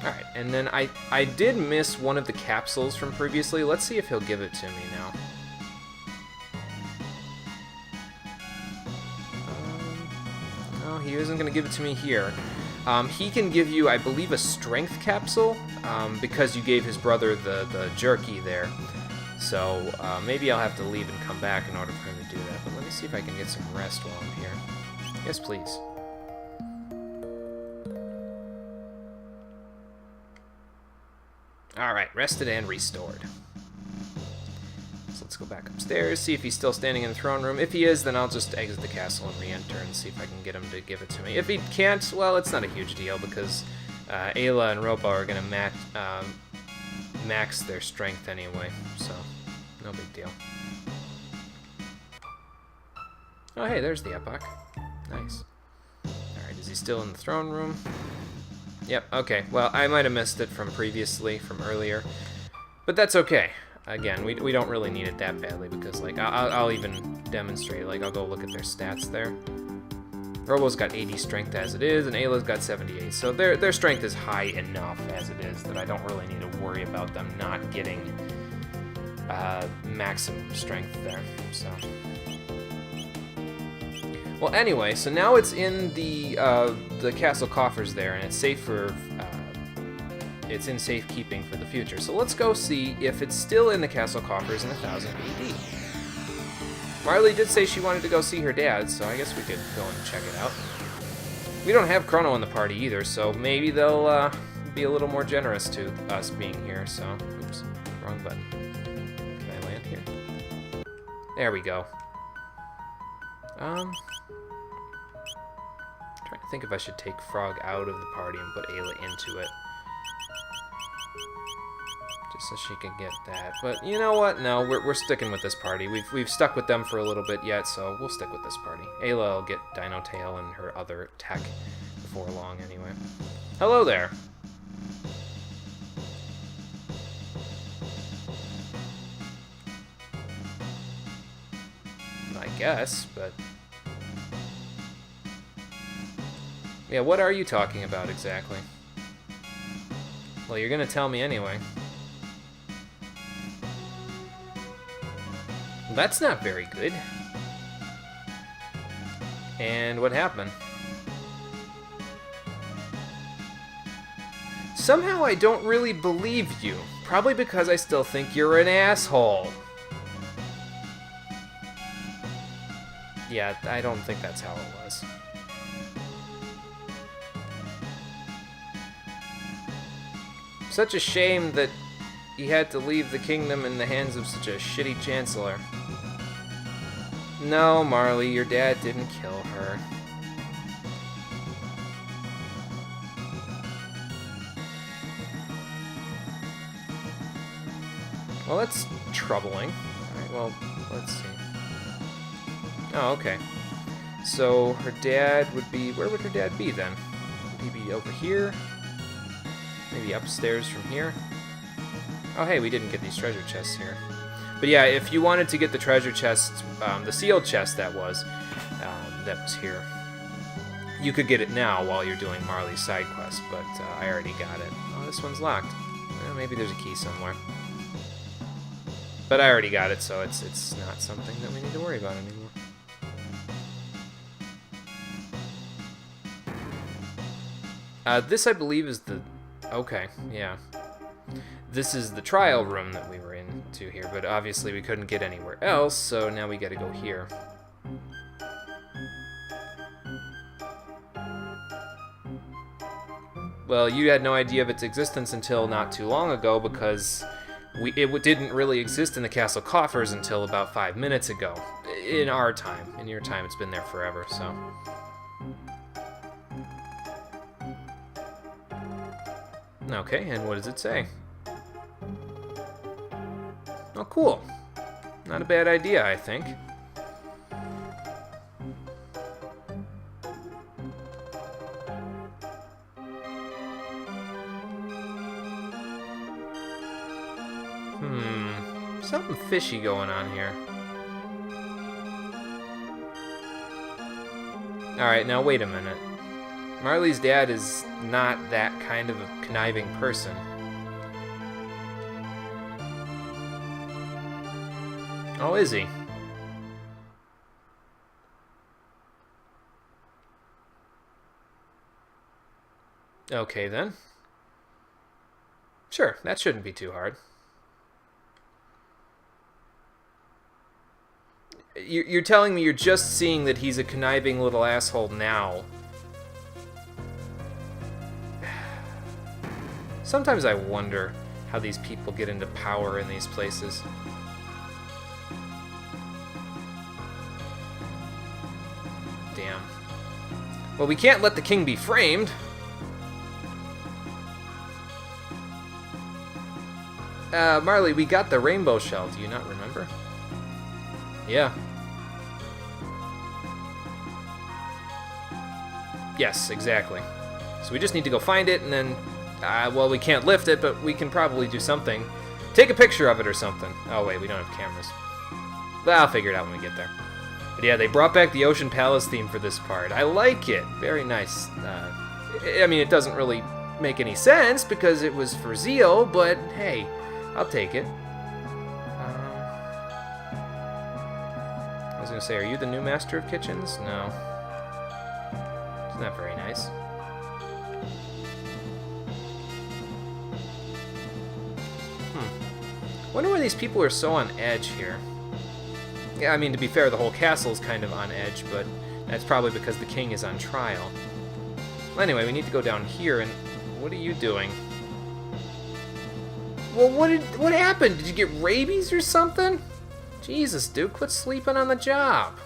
Alright, and then I did miss one of the capsules from previously. Let's see if he'll give it to me now. No, he isn't going to give it to me here. He can give you, I believe, a strength capsule, because you gave his brother the jerky there. So maybe I'll have to leave and come back in order for him to do that. But let me see if I can get some rest while I'm here. Yes, please. Alright, rested and restored. So let's go back upstairs, see if he's still standing in the throne room. If he is, then I'll just exit the castle and re-enter and see if I can get him to give it to me. If he can't, well, it's not a huge deal because Ayla and Robo are going to max their strength anyway, so no big deal. Oh, hey, there's the Epoch. Nice. Alright, is he still in the throne room? Yep, okay. Well, I might have missed it from previously, from earlier. But that's okay. Again, we don't really need it that badly because, like, I'll even demonstrate. Like, I'll go look at their stats there. Robo's got 80 strength as it is, and Ayla's got 78. So their strength is high enough as it is that I don't really need to worry about them not getting maximum strength there. So... Well, anyway, so now it's in the castle coffers there, and it's safe for it's in safekeeping for the future. So let's go see if it's still in the castle coffers in 1000 AD. Marley did say she wanted to go see her dad, so I guess we could go and check it out. We don't have Chrono in the party either, so maybe they'll be a little more generous to us being here. So, oops, wrong button. Can I land here? There we go. Trying to think if I should take Frog out of the party and put Ayla into it. Just so she can get that. But you know what? No, we're sticking with this party. We've stuck with them for a little bit yet, so we'll stick with this party. Ayla will get Dino Tail and her other tech before long anyway. Hello there. I guess, but... Yeah, what are you talking about exactly? Well, you're gonna tell me anyway. That's not very good. And what happened? Somehow I don't really believe you. Probably because I still think you're an asshole. Yeah, I don't think that's how it was. Such a shame that he had to leave the kingdom in the hands of such a shitty chancellor. No, Marley, your dad didn't kill her. Well, that's troubling. Alright, well, let's see. Oh, okay. So her dad would be... Where would her dad be then? Would he be over here? Maybe upstairs from here? Oh, hey, we didn't get these treasure chests here. But yeah, if you wanted to get the treasure chest, the sealed chest that was here, you could get it now while you're doing Marley's side quest, but I already got it. Oh, this one's locked. Well, maybe there's a key somewhere. But I already got it, so it's not something that we need to worry about anymore. This, I believe, is the... Okay, yeah. This is the trial room that we were into here, but obviously we couldn't get anywhere else, so now we gotta go here. Well, you had no idea of its existence until not too long ago, because it didn't really exist in the castle coffers until about 5 minutes ago. In our time. In your time, it's been there forever, so... Okay, and what does it say? Oh, cool. Not a bad idea, I think. something fishy going on here. Alright, now wait a minute. Marley's dad is not that kind of a conniving person. Oh, is he? Okay, then. Sure, that shouldn't be too hard. You're telling me you're just seeing that he's a conniving little asshole now. Sometimes I wonder how these people get into power in these places. Damn. Well, we can't let the king be framed. Marley, we got the rainbow shell. Do you not remember? Yeah. Yes, exactly. So we just need to go find it, and then, well, we can't lift it, but we can probably do something. Take a picture of it or something. Oh, wait, we don't have cameras. Well, I'll figure it out when we get there. But yeah, they brought back the Ocean Palace theme for this part. I like it. Very nice. I mean, it doesn't really make any sense because it was for Zeal, but hey, I'll take it. I was going to say, are you the new master of kitchens? No. It's not very nice. Wonder why these people are so on edge here. Yeah, I mean, to be fair, the whole castle's kind of on edge, but that's probably because the king is on trial. Well, anyway, we need to go down here, and what are you doing? Well, what happened? Did you get rabies or something? Jesus, dude, quit sleeping on the job.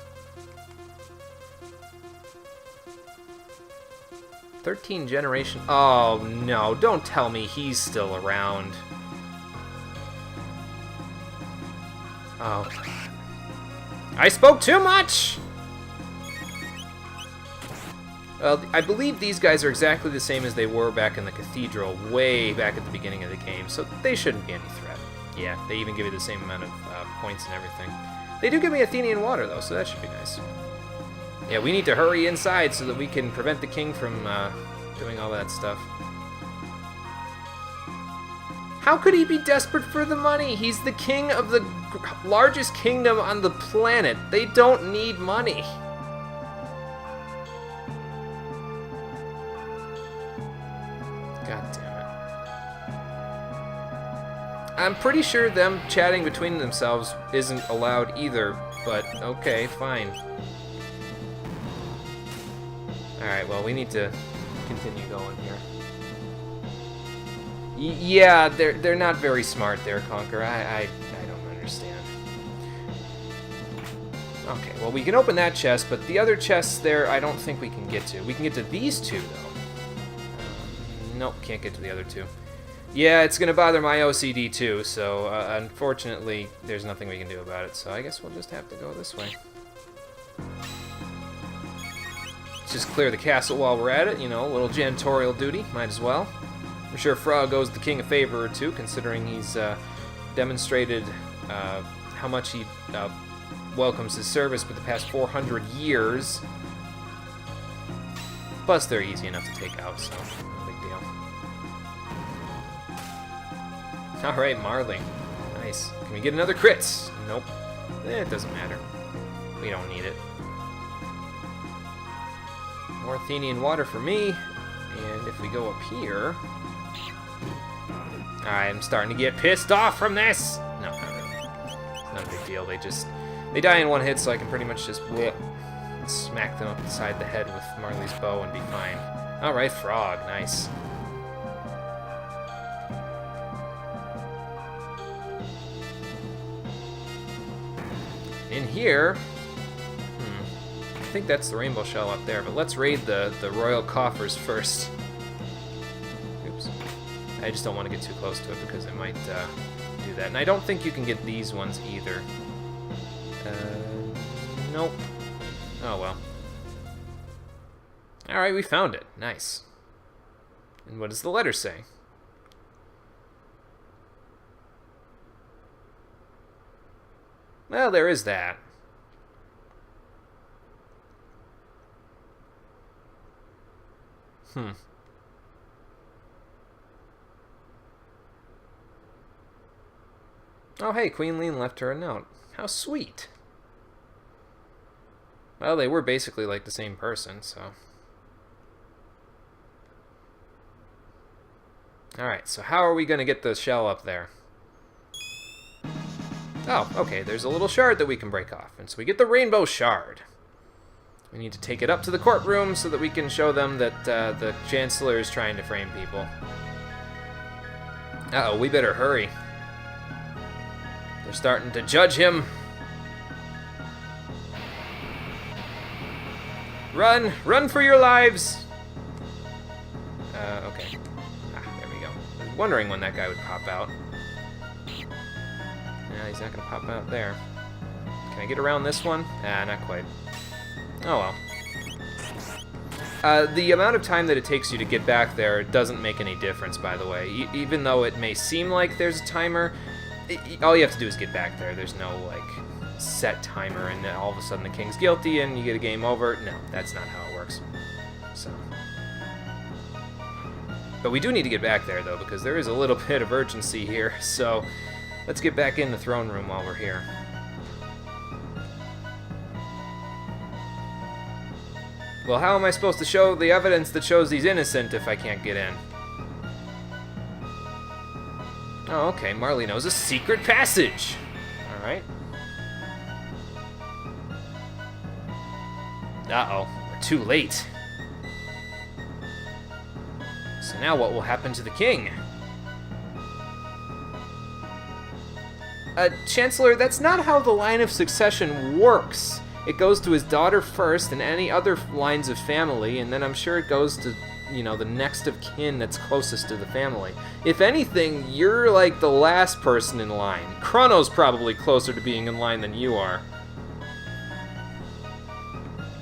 13 generation. Oh, no, don't tell me he's still around. Oh. I spoke too much! Well, I believe these guys are exactly the same as they were back in the cathedral, way back at the beginning of the game, so they shouldn't be any threat. Yeah, they even give you the same amount of points and everything. They do give me Athenian water, though, so that should be nice. Yeah, we need to hurry inside so that we can prevent the king from doing all that stuff. How could he be desperate for the money? He's the king of the largest kingdom on the planet. They don't need money. God damn it. I'm pretty sure them chatting between themselves isn't allowed either, but okay, fine. Alright, well, we need to continue going here. Yeah, they're not very smart there, Conquer. I don't understand. Okay, well, we can open that chest, but the other chests there, I don't think we can get to. We can get to these two, though. Nope, can't get to the other two. Yeah, it's going to bother my OCD, too, so unfortunately, there's nothing we can do about it, so I guess we'll just have to go this way. Let's just clear the castle while we're at it, you know, a little janitorial duty, might as well. I'm sure Frog owes the king a favor or two, considering he's demonstrated how much he welcomes his service for the past 400 years. Plus, they're easy enough to take out, so no big deal. Alright, Marley. Nice. Can we get another crits? Nope. It doesn't matter. We don't need it. More Athenian water for me. And if we go up here... I'm starting to get pissed off from this! No, not really. It's not a big deal. They die in one hit, so I can pretty much just smack them upside the head with Marley's bow and be fine. Alright, Frog. Nice. In here... I think that's the rainbow shell up there, but let's raid the royal coffers first. Oops. I just don't want to get too close to it because I might do that. And I don't think you can get these ones either. Nope. Oh well. Alright, we found it. Nice. And what does the letter say? Well, there is that. Oh, hey, Queen Lean left her a note. How sweet. Well, they were basically like the same person, so... Alright, so how are we going to get the shell up there? Oh, okay, there's a little shard that we can break off, and so we get the rainbow shard. We need to take it up to the courtroom so that we can show them that the Chancellor is trying to frame people. Uh-oh, we better hurry. They're starting to judge him. Run! Run for your lives! Okay. Ah, there we go. I was wondering when that guy would pop out. Yeah, he's not gonna pop out there. Can I get around this one? Ah, not quite. Oh well. The amount of time that it takes you to get back there doesn't make any difference, by the way. Even though it may seem like there's a timer, all you have to do is get back there. There's no, like, set timer, and then all of a sudden the king's guilty and you get a game over. No, that's not how it works. So. But we do need to get back there, though, because there is a little bit of urgency here. So let's get back in the throne room while we're here. Well, how am I supposed to show the evidence that shows he's innocent if I can't get in? Oh, okay, Marley knows a secret passage. Alright. Uh-oh, we're too late. So now what will happen to the king? Chancellor, that's not how the line of succession works. It goes to his daughter first and any other lines of family, and then I'm sure it goes to, you know, the next of kin that's closest to the family. If anything, you're like the last person in line. Chrono's probably closer to being in line than you are.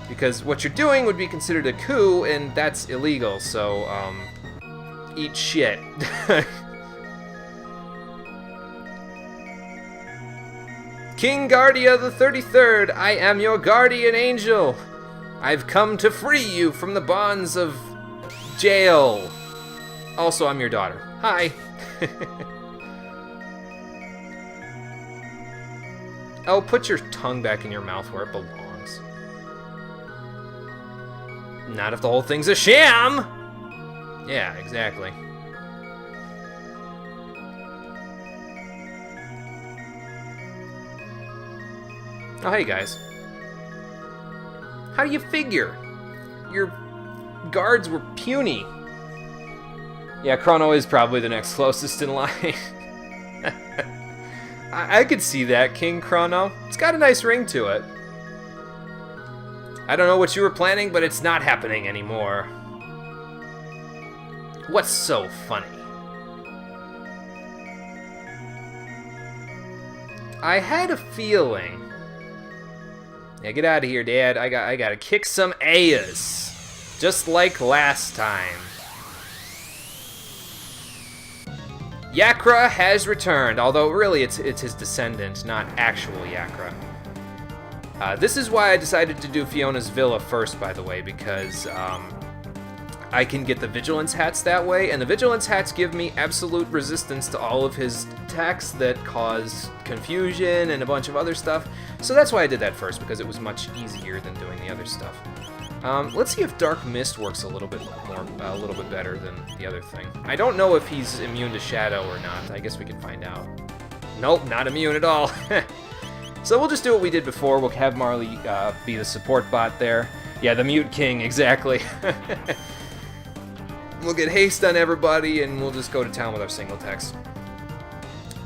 Because what you're doing would be considered a coup, and that's illegal, so, eat shit. King Guardia the 33rd, I am your guardian angel. I've come to free you from the bonds of jail. Also, I'm your daughter. Hi. Oh, put your tongue back in your mouth where it belongs. Not if the whole thing's a sham. Yeah, exactly. Oh, hey, guys. How do you figure? Your guards were puny. Yeah, Chrono is probably the next closest in line. I could see that, King Chrono. It's got a nice ring to it. I don't know what you were planning, but it's not happening anymore. What's so funny? I had a feeling... Yeah, get out of here, Dad. I gotta kick some ass. Just like last time. Yakra has returned, although really it's his descendant, not actual Yakra. This is why I decided to do Fiona's Villa first, by the way, because I can get the Vigilance hats that way, and the Vigilance hats give me absolute resistance to all of his attacks that cause confusion and a bunch of other stuff. So that's why I did that first, because it was much easier than doing the other stuff. Let's see if Dark Mist works a little bit better than the other thing. I don't know if he's immune to Shadow or not. I guess we can find out. Nope, not immune at all. So we'll just do what we did before. We'll have Marley be the support bot there. Yeah, the Mute King, exactly. We'll get haste on everybody, and we'll just go to town with our single text.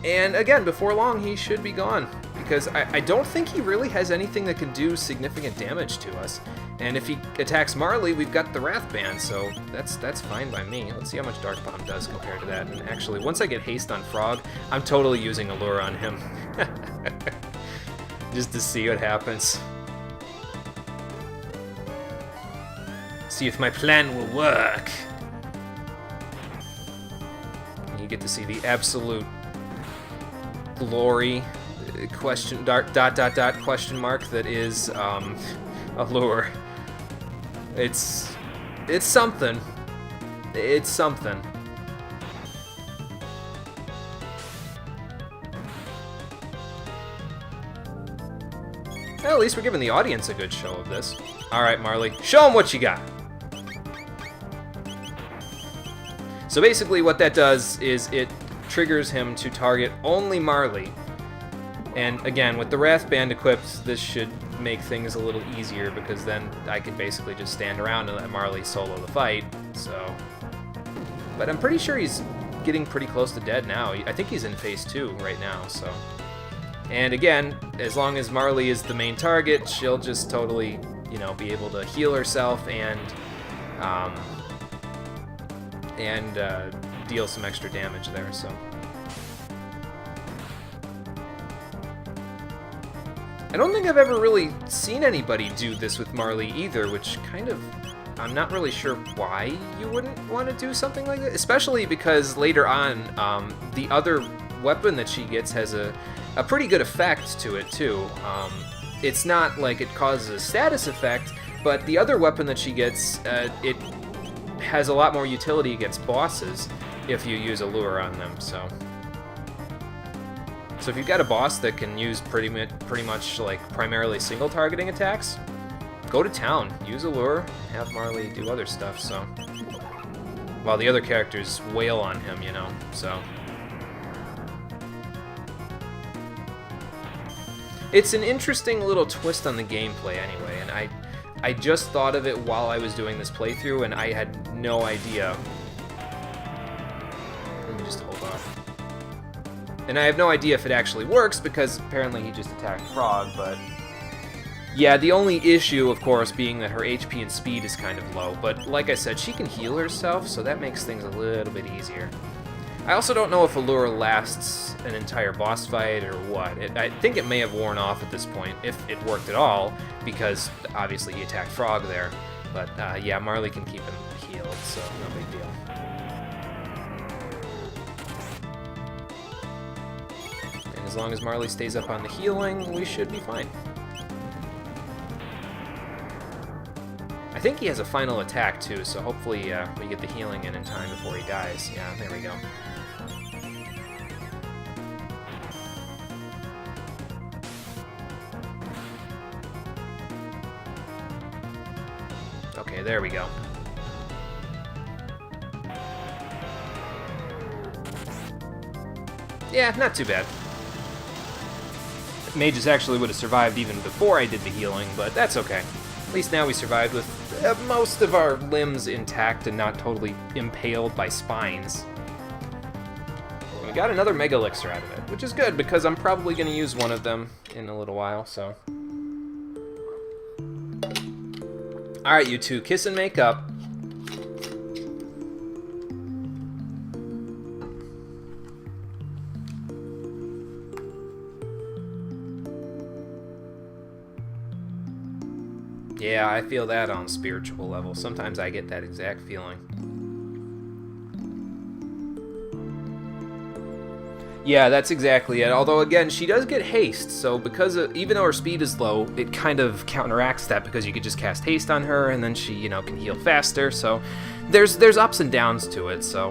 And again, before long, he should be gone. Because I don't think he really has anything that can do significant damage to us. And if he attacks Marley, we've got the Wrath Band, so that's fine by me. Let's see how much Dark Bomb does compared to that. And actually, once I get haste on Frog, I'm totally using Allure on him. Just to see what happens. See if my plan will work. You get to see the absolute glory. question mark that is a lure. It's something. It's something. Well, at least we're giving the audience a good show of this. All right, Marley, show them what you got. So basically what that does is it triggers him to target only Marley. And again, with the Wrath Band equipped, this should make things a little easier because then I can basically just stand around and let Marley solo the fight. So, but I'm pretty sure he's getting pretty close to dead now. I think he's in phase 2 right now, so. And again, as long as Marley is the main target, she'll just totally, you know, be able to heal herself and deal some extra damage there, so. I don't think I've ever really seen anybody do this with Marley either, which kind of, I'm not really sure why you wouldn't want to do something like that, especially because later on, the other weapon that she gets has a pretty good effect to it too. It's not like it causes a status effect, but the other weapon that she gets, it has a lot more utility against bosses if you use a lure on them, so. So if you've got a boss that can use pretty much like primarily single targeting attacks, go to town, use a lure, have Marley do other stuff, so. While the other characters wail on him, you know, so. It's an interesting little twist on the gameplay anyway, and I just thought of it while I was doing this playthrough, and I had no idea. Let me just hold off. And I have no idea if it actually works, because apparently he just attacked Frog, but... Yeah, the only issue, of course, being that her HP and speed is kind of low, but like I said, she can heal herself, so that makes things a little bit easier. I also don't know if Allure lasts an entire boss fight or what. I think it may have worn off at this point, if it worked at all, because obviously he attacked Frog there. But yeah, Marley can keep him healed, so no big deal. And as long as Marley stays up on the healing, we should be fine. I think he has a final attack too, so hopefully we get the healing in time before he dies. Yeah, there we go. Okay, there we go. Yeah, not too bad. Mages actually would have survived even before I did the healing, but that's okay. At least now we survived with most of our limbs intact and not totally impaled by spines. We got another Mega Elixir out of it, which is good because I'm probably going to use one of them in a little while, so. Alright, you two, kiss and make up. Yeah, I feel that on spiritual level. Sometimes I get that exact feeling. Yeah, that's exactly it. Although, again, she does get haste, so because even though her speed is low, it kind of counteracts that because you could just cast haste on her, and then she, you know, can heal faster. So there's ups and downs to it. So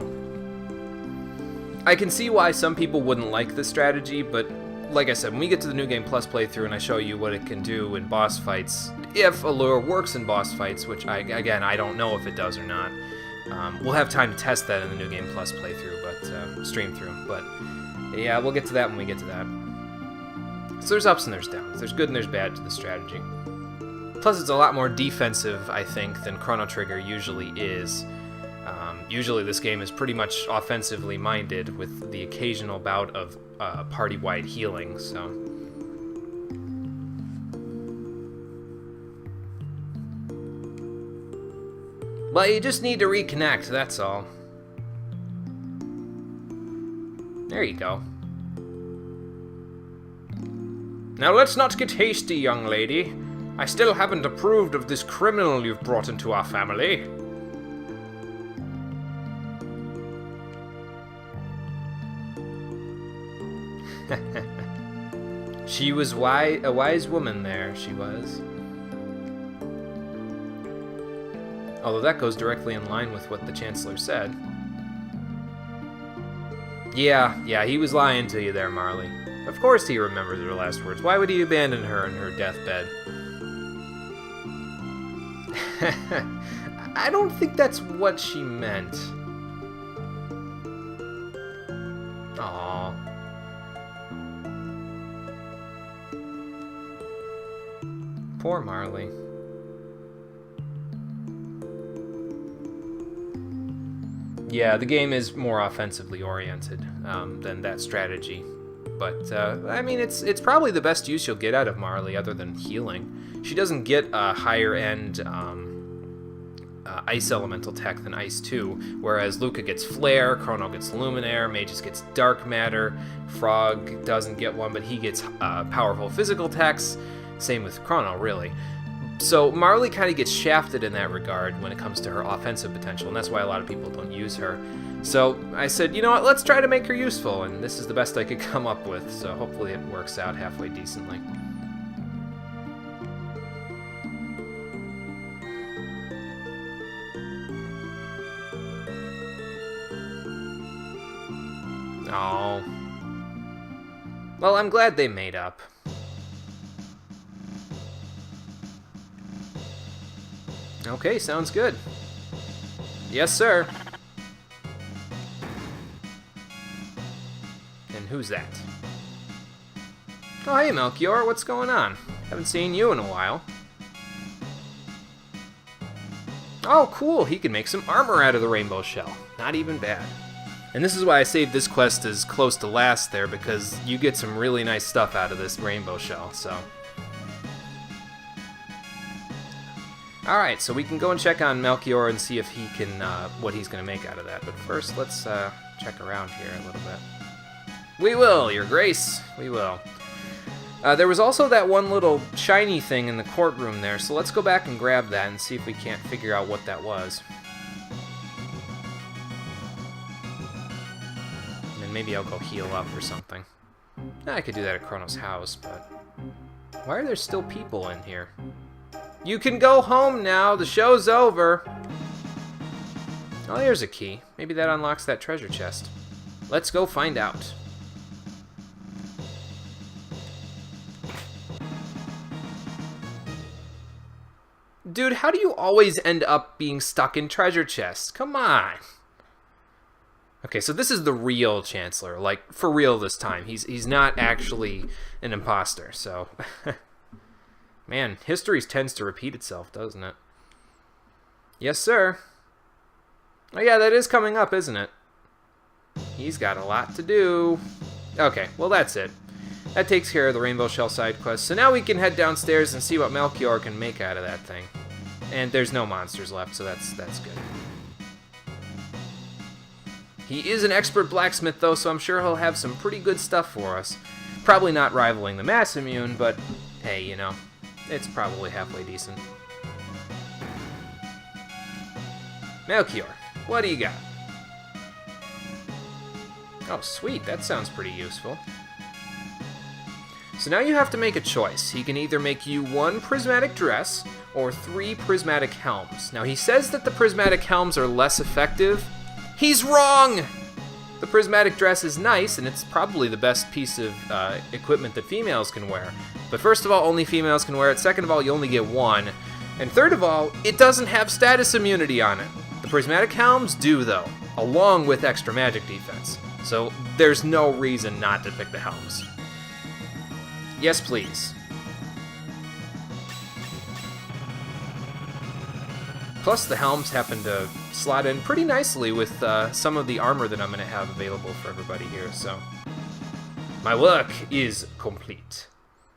I can see why some people wouldn't like this strategy, but like I said, when we get to the New Game Plus playthrough and I show you what it can do in boss fights, if Allure works in boss fights, which I don't know if it does or not. We'll have time to test that in the New Game Plus playthrough, but stream through. But yeah, we'll get to that when we get to that. So there's ups and there's downs. There's good and there's bad to the strategy. Plus, it's a lot more defensive, I think, than Chrono Trigger usually is. Usually this game is pretty much offensively minded with the occasional bout of party-wide healing, so. Well, you just need to reconnect, that's all. There you go. Now let's not get hasty, young lady. I still haven't approved of this criminal you've brought into our family. She was a wise woman there, she was. Although that goes directly in line with what the Chancellor said. Yeah, he was lying to you there, Marley. Of course he remembers her last words. Why would he abandon her in her deathbed? I don't think that's what she meant. Aww. Poor Marley. Yeah, the game is more offensively oriented than that strategy. But, I mean, it's probably the best use you'll get out of Marley other than healing. She doesn't get a higher-end Ice Elemental tech than Ice 2, whereas Luca gets Flare, Chrono gets Luminaire, Magus gets Dark Matter, Frog doesn't get one, but he gets powerful physical techs. Same with Chrono, really. So Marley kind of gets shafted in that regard when it comes to her offensive potential, and that's why a lot of people don't use her. So I said, you know what, let's try to make her useful, and this is the best I could come up with, so hopefully it works out halfway decently. Oh. Well, I'm glad they made up. Okay, sounds good. Yes, sir. And who's that? Oh, hey, Melchior, what's going on? Haven't seen you in a while. Oh, cool, he can make some armor out of the rainbow shell. Not even bad. And this is why I saved this quest as close to last there, because you get some really nice stuff out of this rainbow shell, so... Alright, so we can go and check on Melchior and see if he can, what he's going to make out of that. But first, let's check around here a little bit. We will, Your Grace, we will. There was also that one little shiny thing in the courtroom there, so let's go back and grab that and see if we can't figure out what that was. And then maybe I'll go heal up or something. I could do that at Chrono's house, but... Why are there still people in here? You can go home now, the show's over! Oh, here's a key. Maybe that unlocks that treasure chest. Let's go find out. Dude, how do you always end up being stuck in treasure chests? Come on! Okay, so this is the real Chancellor. Like, for real this time. He's not actually an imposter, so... Man, history tends to repeat itself, doesn't it? Yes, sir. Oh yeah, that is coming up, isn't it? He's got a lot to do. Okay, well that's it. That takes care of the Rainbow Shell side quest. So now we can head downstairs and see what Melchior can make out of that thing. And there's no monsters left, so that's good. He is an expert blacksmith, though, so I'm sure he'll have some pretty good stuff for us. Probably not rivaling the Mass Immune, but hey, you know, it's probably halfway decent. Melchior, what do you got? Oh, sweet, that sounds pretty useful. So now you have to make a choice. He can either make you 1 prismatic dress or 3 prismatic helms. Now he says that the prismatic helms are less effective. He's wrong! The prismatic dress is nice, and it's probably the best piece of equipment that females can wear. But first of all, only females can wear it. Second of all, you only get 1. And third of all, it doesn't have status immunity on it. The prismatic helms do, though, along with extra magic defense. So there's no reason not to pick the helms. Yes, please. Plus, the helms happen to slot in pretty nicely with some of the armor that I'm going to have available for everybody here, so... My work is complete.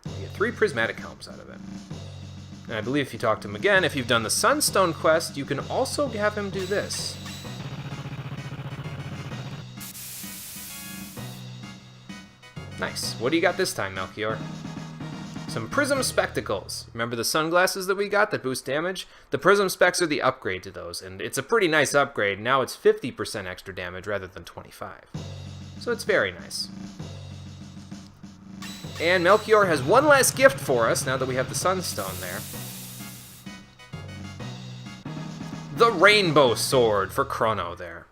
You get 3 prismatic helms out of it. And I believe if you talk to him again, if you've done the Sunstone quest, you can also have him do this. Nice. What do you got this time, Melchior? Some Prism Spectacles. Remember the sunglasses that we got that boost damage? The Prism Specs are the upgrade to those, and it's a pretty nice upgrade. Now it's 50% extra damage rather than 25. So it's very nice. And Melchior has one last gift for us, now that we have the Sunstone there. The Rainbow Sword for Chrono there.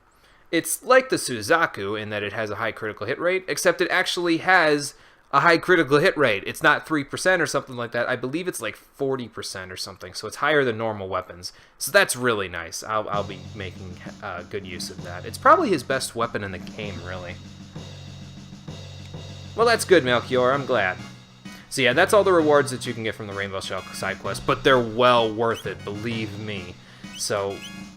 It's like the Suzaku in that it has a high critical hit rate, except it actually has a high critical hit rate. It's not 3% or something like that. I believe it's like 40% or something, so it's higher than normal weapons. So that's really nice. I'll be making good use of that. It's probably his best weapon in the game, really. Well, that's good, Melchior. I'm glad. So yeah, that's all the rewards that you can get from the Rainbow Shell side quest, but they're well worth it, believe me. So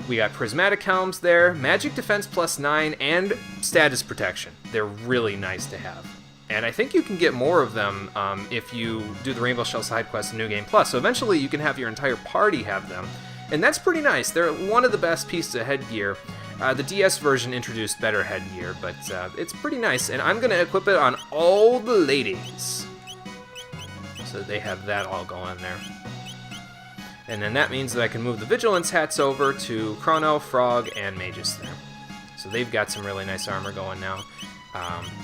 we got Prismatic Helms there, Magic Defense +9, and Status Protection. They're really nice to have. And I think you can get more of them if you do the Rainbow Shell side quest in New Game Plus. So eventually you can have your entire party have them. And that's pretty nice. They're one of the best pieces of headgear. The DS version introduced better headgear, but it's pretty nice. And I'm going to equip it on all the ladies. So they have that all going there. And then that means that I can move the Vigilance hats over to Chrono, Frog, and Magus there. So they've got some really nice armor going now.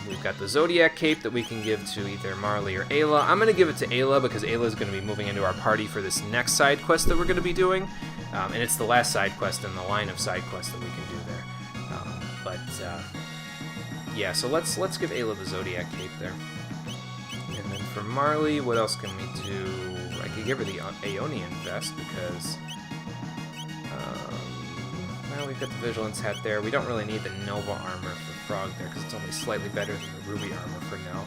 We've got the Zodiac Cape that we can give to either Marley or Ayla. I'm going to give it to Ayla because Ayla is going to be moving into our party for this next side quest that we're going to be doing. And it's the last side quest in the line of side quests that we can do there. Yeah, so let's give Ayla the Zodiac Cape there. And then for Marley, what else can we do? I could give her the Aeonian Vest because... well, we've got the Vigilance hat there. We don't really need the Nova armor for Frog there because it's only slightly better than the Ruby armor for now.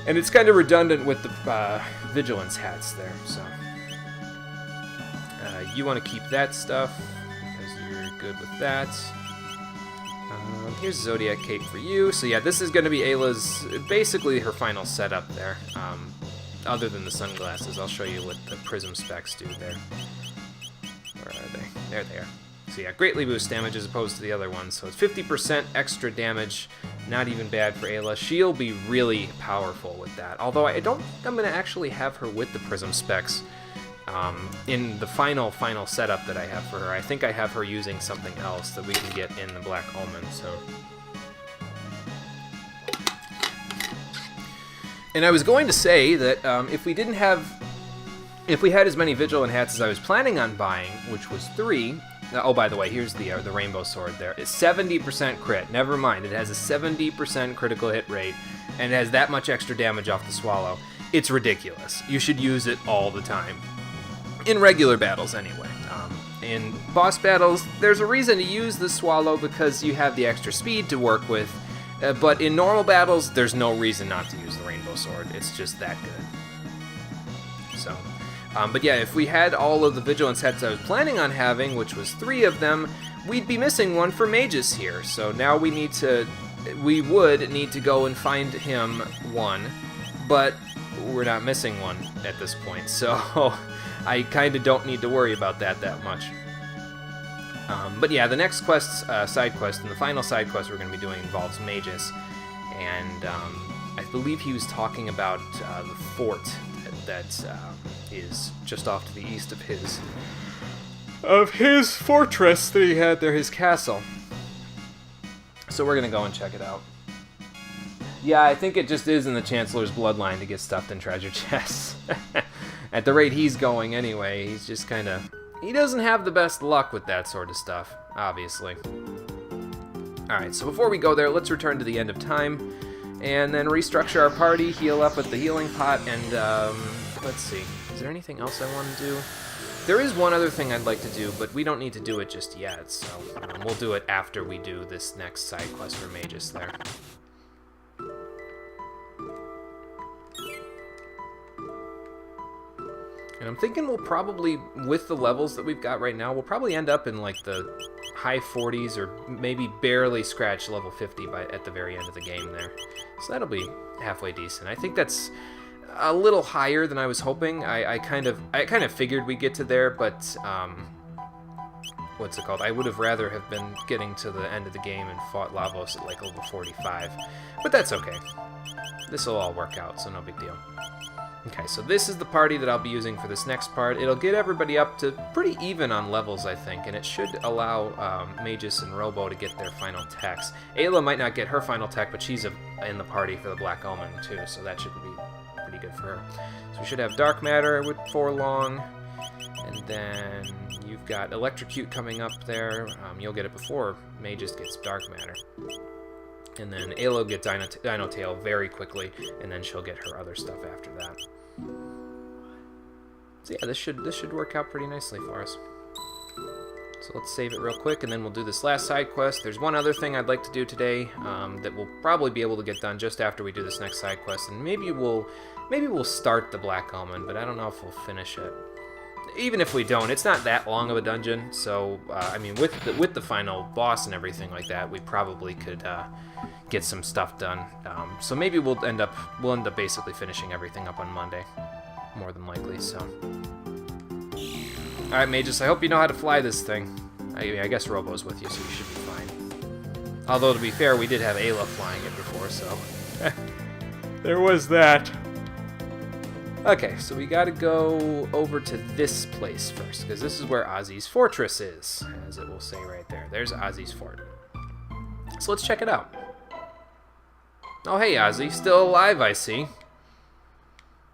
And it's kind of redundant with the Vigilance hats there, so... you want to keep that stuff because you're good with that. Here's Zodiac Cape for you. So yeah, this is going to be Ayla's, basically her final setup there. Other than the sunglasses, I'll show you what the prism specs do there. Where are they? There they are. So yeah, greatly boost damage as opposed to the other ones. So it's 50% extra damage, not even bad for Ayla. She'll be really powerful with that. Although I don't think I'm going to actually have her with the prism specs in the final setup that I have for her. I think I have her using something else that we can get in the Black Omen, so... And I was going to say that if we had as many Vigilant hats as I was planning on buying, which was 3... Oh, by the way, here's the Rainbow Sword there. It's 70% crit. Never mind, it has a 70% critical hit rate, and it has that much extra damage off the Swallow. It's ridiculous. You should use it all the time. In regular battles, anyway. In boss battles, there's a reason to use the Swallow because you have the extra speed to work with, but in normal battles, there's no reason not to use the Rainbow Sword. It's just that good. So, but yeah, if we had all of the Vigilance hats I was planning on having, which was 3 of them, we'd be missing one for Magus here. So now we would need to go and find him one, but we're not missing one at this point. So... I kind of don't need to worry about that much. But yeah, the next quest, side quest, and the final side quest we're going to be doing involves Magus. And I believe he was talking about the fort that is just off to the east of his fortress that he had there, his castle. So we're going to go and check it out. Yeah, I think it just is in the Chancellor's bloodline to get stuffed in treasure chests. At the rate he's going anyway, he's just kind of... He doesn't have the best luck with that sort of stuff, obviously. Alright, so before we go there, let's return to the end of time, and then restructure our party, heal up with the healing pot, and, let's see. Is there anything else I want to do? There is one other thing I'd like to do, but we don't need to do it just yet, so we'll do it after we do this next side quest for Magus there. And I'm thinking we'll probably, with the levels that we've got right now, we'll probably end up in like the high 40s or maybe barely scratch level 50 at the very end of the game there. So that'll be halfway decent. I think that's a little higher than I was hoping. I kind of figured we'd get to there, but what's it called? I would have rather have been getting to the end of the game and fought Lavos at like level 45. But that's okay. This will all work out, so no big deal. Okay, so this is the party that I'll be using for this next part. It'll get everybody up to pretty even on levels, I think, and it should allow Magus and Robo to get their final techs. Ayla might not get her final tech, but she's in the party for the Black Omen, too, so that should be pretty good for her. So we should have Dark Matter with Forlong, and then you've got Electrocute coming up there. You'll get it before Magus gets Dark Matter. And then Ayla will get Dino Tail very quickly, and then she'll get her other stuff after that. So yeah, this should work out pretty nicely for us. So let's save it real quick, and then we'll do this last side quest. There's one other thing I'd like to do today that we'll probably be able to get done just after we do this next side quest, and maybe we'll start the Black Omen, but I don't know if we'll finish it. Even if we don't, it's not that long of a dungeon, so I mean, with the final boss and everything like that, we probably could get some stuff done. So maybe we'll end up basically finishing everything up on Monday, more than likely. So, all right, Magus, I hope you know how to fly this thing. I guess Robo's with you, so you should be fine. Although to be fair, we did have Ayla flying it before, so there was that. Okay, so we gotta go over to this place first, because this is where Ozzy's fortress is, as it will say right there. There's Ozzy's fort. So let's check it out. Oh, hey, Ozzy. Still alive, I see.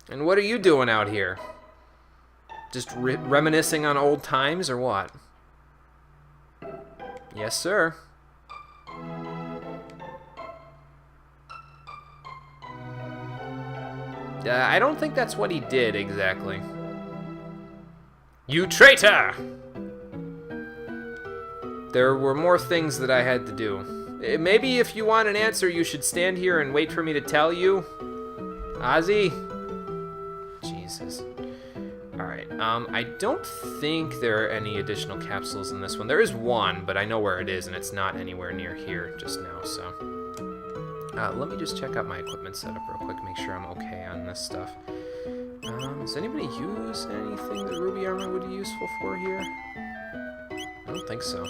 And what are you doing out here? Just reminiscing on old times, or what? Yes, sir. I don't think that's what he did, exactly. You traitor! There were more things that I had to do. Maybe if you want an answer, you should stand here and wait for me to tell you. Ozzy? Jesus. Alright, I don't think there are any additional capsules in this one. There is one, but I know where it is, and it's not anywhere near here just now, so... let me just check out my equipment setup real quick, make sure I'm okay on this stuff. Does anybody use anything that Ruby Armor would be useful for here? I don't think so.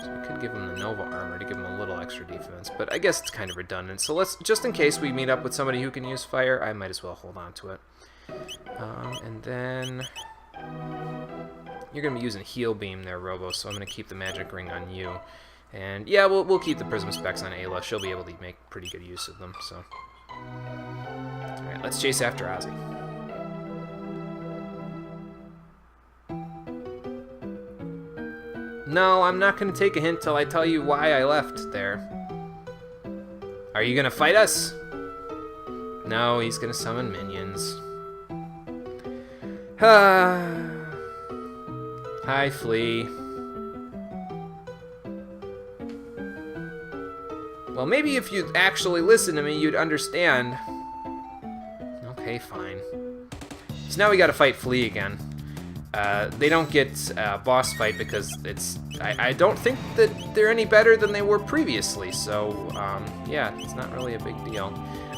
So we could give him the Nova Armor to give him a little extra defense, but I guess it's kind of redundant. So let's, just in case we meet up with somebody who can use fire, I might as well hold on to it. And then... You're going to be using Heal Beam there, Robo, so I'm going to keep the Magic Ring on you. And yeah, we'll keep the Prism Specs on Ayla. She'll be able to make pretty good use of them, so... Alright, let's chase after Ozzy. No, I'm not going to take a hint till I tell you why I left there. Are you going to fight us? No, he's going to summon minions. Hi, Flea. Well, maybe if you'd actually listen to me, you'd understand. Okay, fine. So now we gotta fight Flea again. They don't get boss fight because it's... I don't think that they're any better than they were previously, so yeah, it's not really a big deal.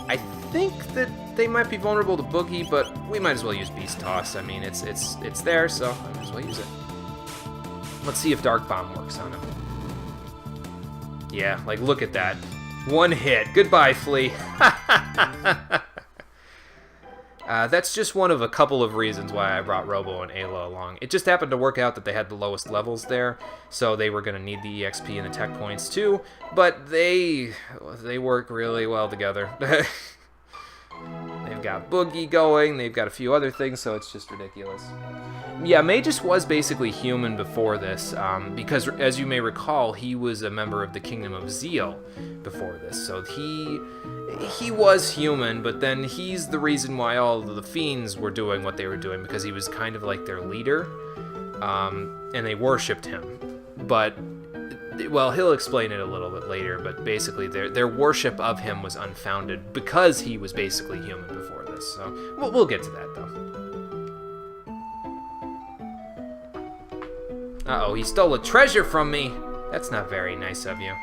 I think that they might be vulnerable to Boogie, but we might as well use Beast Toss. I mean, it's there, so I might as well use it. Let's see if Dark Bomb works on him. Yeah, like, look at that. One hit. Goodbye, Flea. That's just one of a couple of reasons why I brought Robo and Ayla along. It just happened to work out that they had the lowest levels there, so they were going to need the EXP and the tech points too, but they work really well together. They've got Boogie going, they've got a few other things, so it's just ridiculous. Yeah, Magus was basically human before this, because, as you may recall, he was a member of the Kingdom of Zeal before this, so he was human, but then he's the reason why all of the fiends were doing what they were doing, because he was kind of like their leader, and they worshipped him. But, well, he'll explain it a little bit later, but basically their worship of him was unfounded because he was basically human before this, so we'll get to that, though. Uh-oh, he stole a treasure from me! That's not very nice of you.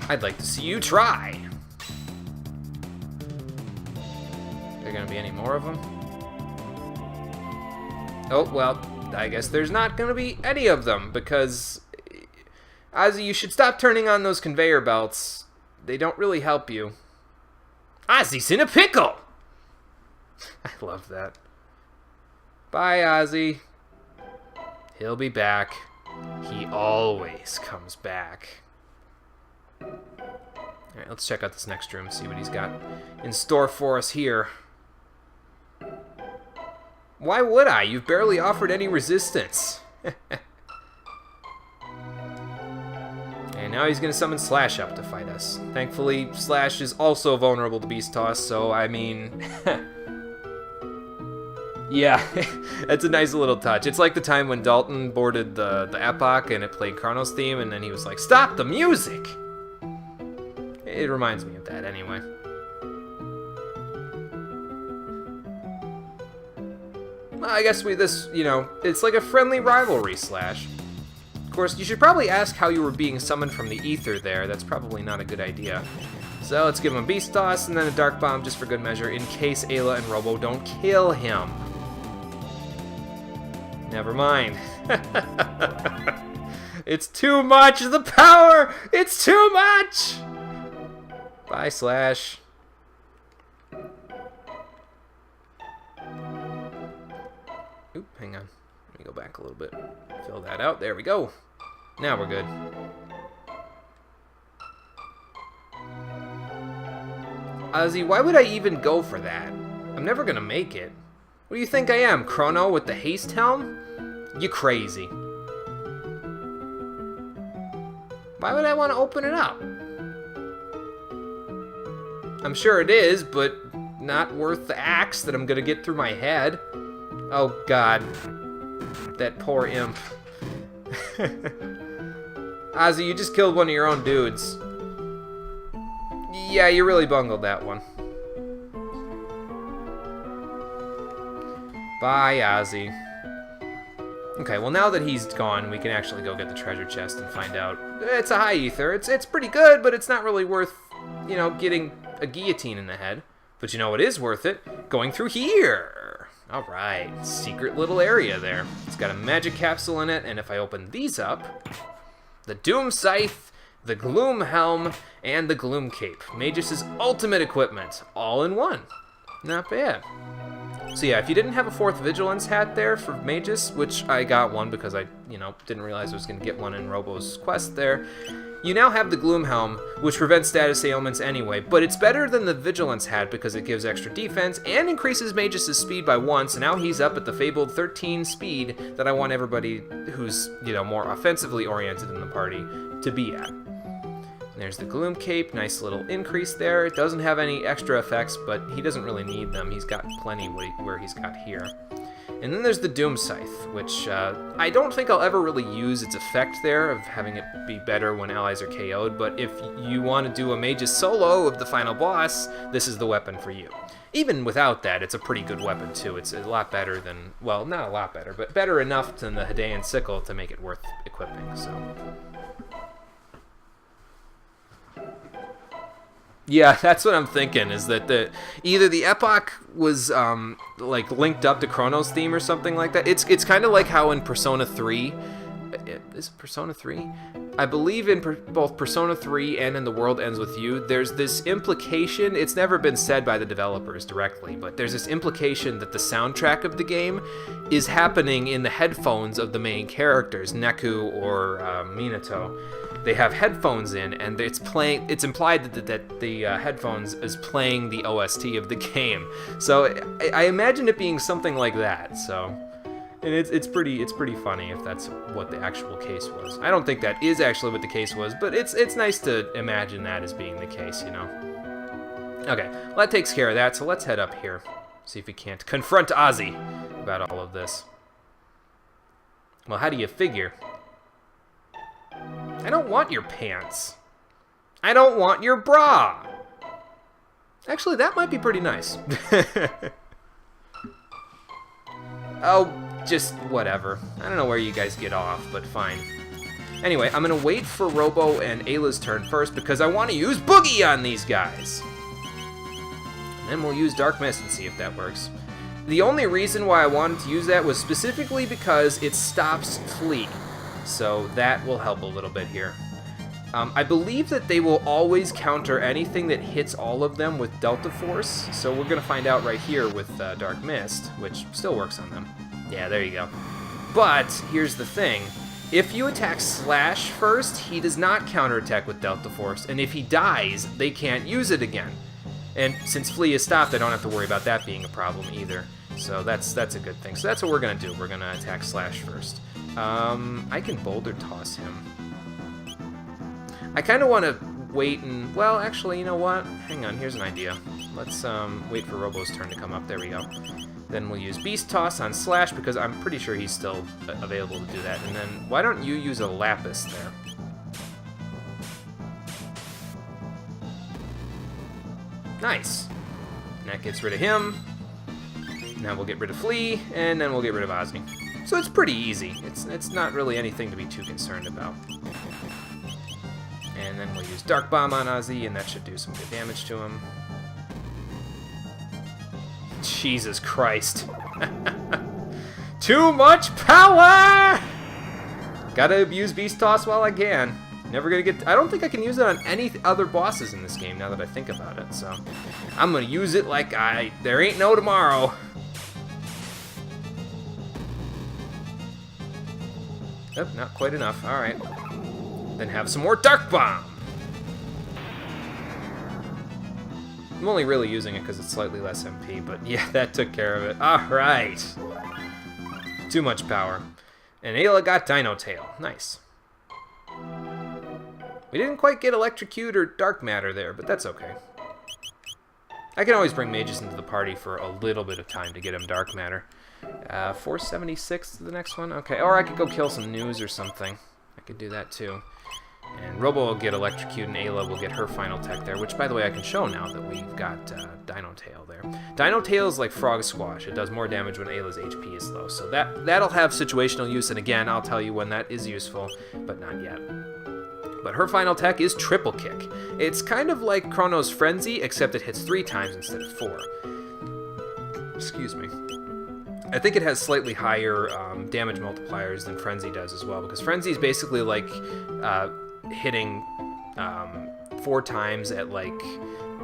I'd like to see you try! Are there gonna be any more of them? Oh, well, I guess there's not gonna be any of them, because... Ozzy, you should stop turning on those conveyor belts. They don't really help you. Ozzy's in a pickle! I love that. Bye, Ozzy. He'll be back. He always comes back. Alright, let's check out this next room, see what he's got in store for us here. Why would I? You've barely offered any resistance. And now he's going to summon Slash up to fight us. Thankfully, Slash is also vulnerable to Beast Toss, so I mean... yeah, that's a nice little touch. It's like the time when Dalton boarded the Epoch and it played Chrono's theme, and then he was like, "Stop the music!" It reminds me of that anyway. Well, I guess it's like a friendly rivalry, Slash. Of course, you should probably ask how you were being summoned from the ether there. That's probably not a good idea. So let's give him a Beast Toss and then a Dark Bomb just for good measure in case Ayla and Robo don't kill him. Never mind. It's too much! The power! It's too much! Bye, Slash. Oop, hang on. Let me go back a little bit. Fill that out. There we go. Now we're good. Ozzy, why would I even go for that? I'm never gonna make it. What do you think I am, Chrono with the haste helm? You crazy. Why would I want to open it up? I'm sure it is, but not worth the axe that I'm gonna get through my head. Oh god. That poor imp. Ozzy, you just killed one of your own dudes. Yeah, you really bungled that one. Bye, Ozzy. Okay, well now that he's gone, we can actually go get the treasure chest and find out. It's a high ether. It's pretty good, but it's not really worth, getting a guillotine in the head. But you know what is worth it? Going through here! Alright, secret little area there. It's got a magic capsule in it, and if I open these up, the Doom Scythe, the Gloom Helm, and the Gloom Cape. Magus' ultimate equipment, all in one. Not bad. So yeah, if you didn't have a 4th Vigilance hat there for Magus, which I got one because I, didn't realize I was going to get one in Robo's quest there, you now have the Gloom Helm, which prevents status ailments anyway, but it's better than the Vigilance hat because it gives extra defense and increases Magus' speed by 1, so now he's up at the fabled 13 speed that I want everybody who's, more offensively oriented in the party to be at. And there's the Gloom Cape, nice little increase there. It doesn't have any extra effects, but he doesn't really need them. He's got plenty where he's got here. And then there's the Doom Scythe, which I don't think I'll ever really use its effect there of having it be better when allies are KO'd, but if you want to do a Magus solo of the final boss, this is the weapon for you. Even without that, it's a pretty good weapon too. It's a lot better than, well, not a lot better, but better enough than the Hadean Sickle to make it worth equipping, so... Yeah, that's what I'm thinking, is that either the Epoch was linked up to Chrono's theme or something like that. It's kind of like how in Persona 3, is it Persona 3? I believe in both Persona 3 and in The World Ends With You, there's this implication, it's never been said by the developers directly, but there's this implication that the soundtrack of the game is happening in the headphones of the main characters, Neku or Minato. They have headphones in, and it's implied that the headphones is playing the OST of the game. So I imagine it being something like that. So, and it's pretty funny if that's what the actual case was. I don't think that is actually what the case was, but it's nice to imagine that as being the case, Okay, well that takes care of that. So let's head up here, see if we can't confront Ozzy about all of this. Well, how do you figure? I don't want your pants. I don't want your bra. Actually, that might be pretty nice. Oh, just whatever. I don't know where you guys get off, but fine. Anyway, I'm gonna wait for Robo and Ayla's turn first because I want to use Boogie on these guys. And then we'll use Dark Mist and see if that works. The only reason why I wanted to use that was specifically because it stops flee. So that will help a little bit here. I believe that they will always counter anything that hits all of them with Delta Force, so we're going to find out right here with Dark Mist, which still works on them. Yeah, there you go. But here's the thing. If you attack Slash first, he does not counterattack with Delta Force, and if he dies, they can't use it again. And since Flea is stopped, I don't have to worry about that being a problem either. So that's a good thing. So that's what we're going to do. We're going to attack Slash first. I can Boulder Toss him. I kind of want to wait and... Well, actually, you know what? Hang on, here's an idea. Let's wait for Robo's turn to come up. There we go. Then we'll use Beast Toss on Slash, because I'm pretty sure he's still available to do that. And then, why don't you use a Lapis there? Nice. And that gets rid of him. Now we'll get rid of Flea, and then we'll get rid of Ozzy. So it's pretty easy. It's not really anything to be too concerned about. And then we'll use Dark Bomb on Ozzy, and that should do some good damage to him. Jesus Christ. Too much power! Gotta abuse Beast Toss while I can. Never gonna get... I don't think I can use it on any other bosses in this game, now that I think about it, so... I'm gonna use it like there ain't no tomorrow. Nope, not quite enough. Alright. Then have some more Dark Bomb! I'm only really using it because it's slightly less MP, but yeah, that took care of it. Alright! Too much power. And Ayla got Dino Tail. Nice. We didn't quite get Electrocute or Dark Matter there, but that's okay. I can always bring mages into the party for a little bit of time to get him Dark Matter. 476 to the next one? Okay, or I could go kill some news or something. I could do that too. And Robo will get Electrocute, and Ayla will get her final tech there, which, by the way, I can show now that we've got Dino Tail there. Dino Tail is like Frog Squash. It does more damage when Ayla's HP is low, so that'll have situational use, and again, I'll tell you when that is useful, but not yet. But her final tech is Triple Kick. It's kind of like Chrono's Frenzy, except it hits 3 times instead of 4. Excuse me. I think it has slightly higher damage multipliers than Frenzy does as well, because Frenzy is basically like hitting 4 times at like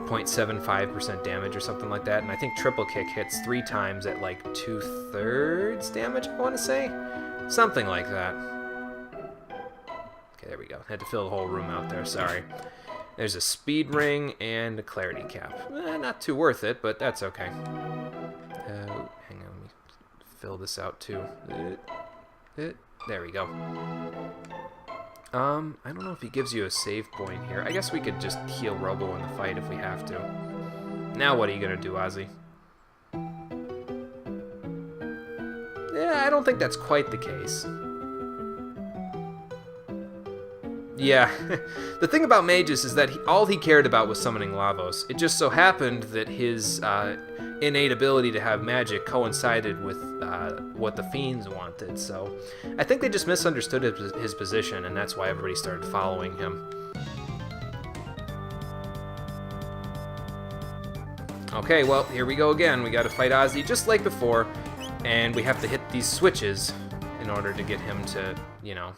0.75% damage or something like that, and I think Triple Kick hits 3 times at like 2/3 damage, I want to say? Something like that. Okay, there we go. Had to fill the whole room out there, sorry. There's a Speed Ring and a Clarity Cap. Not too worth it, but that's okay. Hang on, let me fill this out too. There we go. I don't know if he gives you a save point here. I guess we could just heal Robo in the fight if we have to. Now what are you gonna do, Ozzy? Yeah, I don't think that's quite the case. Yeah, the thing about mages is that all he cared about was summoning Lavos. It just so happened that his innate ability to have magic coincided with what the fiends wanted, so I think they just misunderstood his position, and that's why everybody started following him. Okay, well, here we go again. We gotta fight Ozzy just like before, and we have to hit these switches in order to get him to, you know,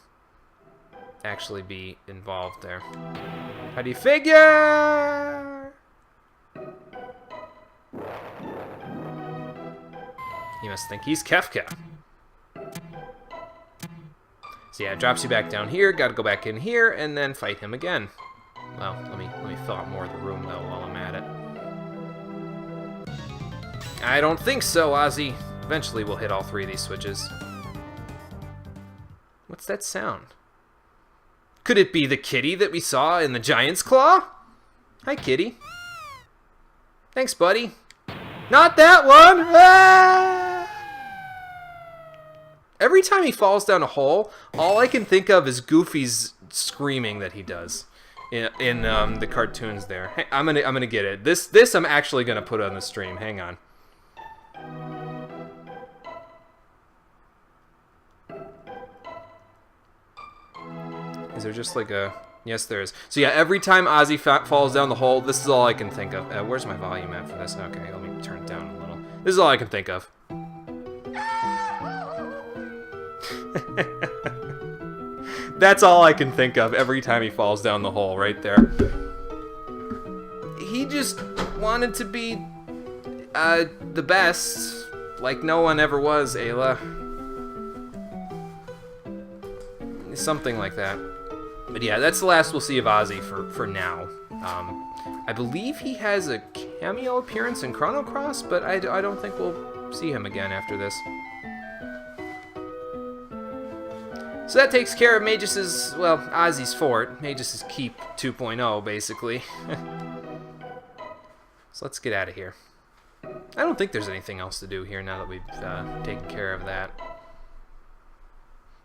actually be involved there. How do you figure? He must think he's Kefka. So yeah, it drops you back down here, gotta go back in here, and then fight him again. Well, let me fill out more of the room though while I'm at it. I don't think so, Ozzy. Eventually we'll hit all 3 of these switches. What's that sound? Could it be the kitty that we saw in the Giant's Claw? Hi, kitty. Thanks, buddy. Not that one! Ah! Every time he falls down a hole, all I can think of is Goofy's screaming that he does in the cartoons there. Hey, I'm gonna get it. This I'm actually gonna put on the stream. Hang on. Is there just like a... Yes, there is. So yeah, every time Ozzy falls down the hole, this is all I can think of. Where's my volume at for this? Okay, let me turn it down a little. This is all I can think of. That's all I can think of every time he falls down the hole, right there. He just wanted to be the best, like no one ever was, Ayla. Something like that. But yeah, that's the last we'll see of Ozzy for now. I believe he has a cameo appearance in Chrono Cross, but I don't think we'll see him again after this. So that takes care of Magus's, well, Ozzy's fort. Magus's keep 2.0, basically. So let's get out of here. I don't think there's anything else to do here now that we've taken care of that.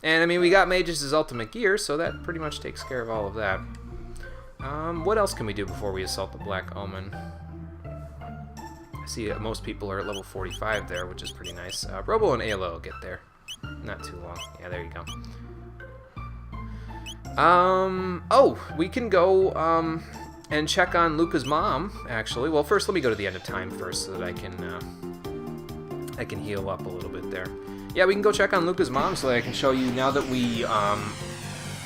And, I mean, we got Magus's ultimate gear, so that pretty much takes care of all of that. What else can we do before we assault the Black Omen? I see most people are at level 45 there, which is pretty nice. Robo and Ayla will get there. Not too long. Yeah, there you go. Oh, we can go, and check on Luca's mom, actually. Well, first, let me go to the end of time first so that I can heal up a little bit there. Yeah, we can go check on Luca's mom so that I can show you, now that we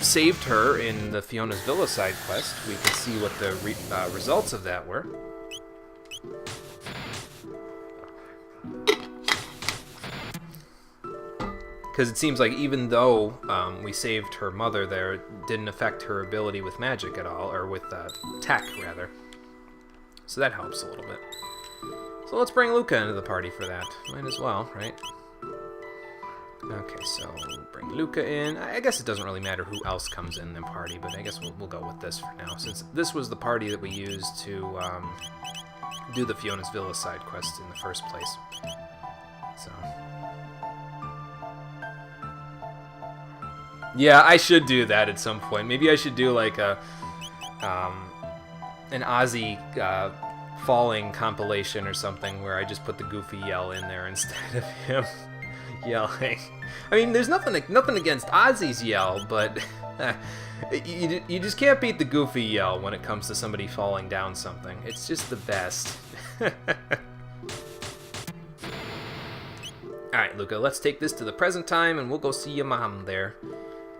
saved her in the Fiona's Villa side quest, we can see what the results of that were. Because it seems like even though we saved her mother there, it didn't affect her ability with magic at all, or with tech, rather. So that helps a little bit. So let's bring Luca into the party for that. Might as well, right? Okay, so bring Luca in. I guess it doesn't really matter who else comes in the party, but I guess we'll go with this for now, since this was the party that we used to do the Fiona's Villa side quest in the first place. So... yeah, I should do that at some point. Maybe I should do like an Ozzy falling compilation or something where I just put the goofy yell in there instead of him yelling. I mean, there's nothing against Ozzy's yell, but you just can't beat the goofy yell when it comes to somebody falling down something. It's just the best. Alright, Luca, let's take this to the present time and we'll go see your mom there.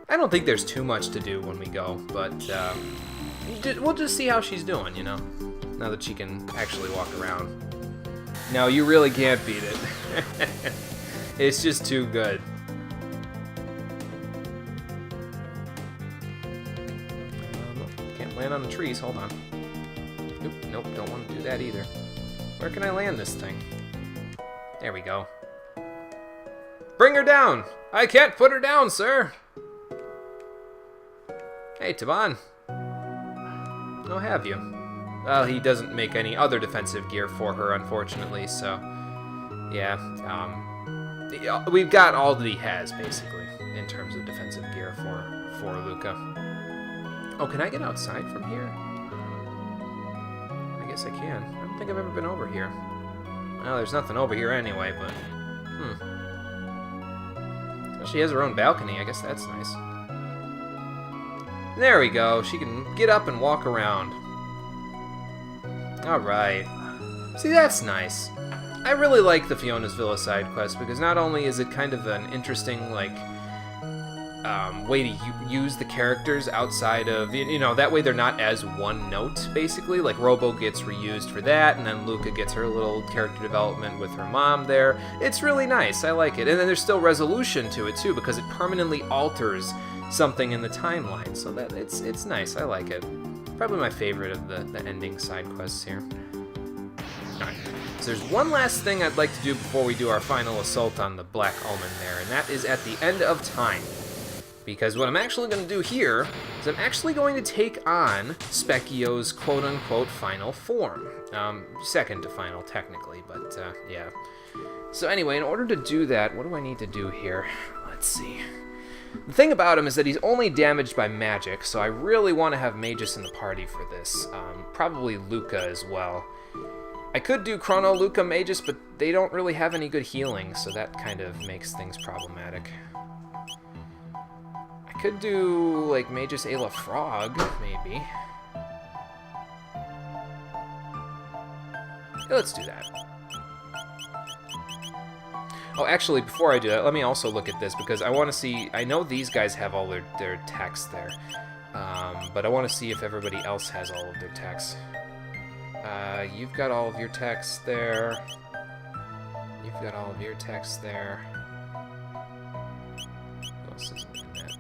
I don't think there's too much to do when we go, but we'll just see how she's doing, you know, now that she can actually walk around. No, you really can't beat it. It's just too good. Can't land on the trees, hold on. Nope, don't want to do that either. Where can I land this thing? There we go. Bring her down! I can't put her down, sir! Hey, Taban. Oh, have you? Well, he doesn't make any other defensive gear for her, unfortunately, so... yeah, we've got all that he has, basically, in terms of defensive gear for Luca. Oh, can I get outside from here? I guess I can. I don't think I've ever been over here. Well, there's nothing over here anyway, but... well, she has her own balcony. I guess that's nice. There we go. She can get up and walk around. Alright. See, that's nice. I really like the Fiona's Villa side quest because not only is it kind of an interesting, like, way to use the characters outside of, you know, that way they're not as one note, basically. Like, Robo gets reused for that, and then Luca gets her little character development with her mom there. It's really nice. I like it. And then there's still resolution to it, too, because it permanently alters something in the timeline. So that it's nice. I like it. Probably my favorite of the ending side quests here. Alright. So there's one last thing I'd like to do before we do our final assault on the Black Omen there, and that is at the end of time. Because what I'm actually going to do here is I'm actually going to take on Specchio's quote-unquote final form. Second to final, technically, but yeah. So anyway, in order to do that, what do I need to do here? Let's see. The thing about him is that he's only damaged by magic, so I really want to have Magus in the party for this. Probably Luca as well. I could do Chrono, Luca, Magus, but they don't really have any good healing, so that kind of makes things problematic. I could do, like, Magus, Ayla, Frog, maybe. Yeah, let's do that. Oh, actually, before I do that, let me also look at this, because I want to see... I know these guys have all their text there, but I want to see if everybody else has all of their text. You've got all of your text there. You've got all of your text there. Who else is in that?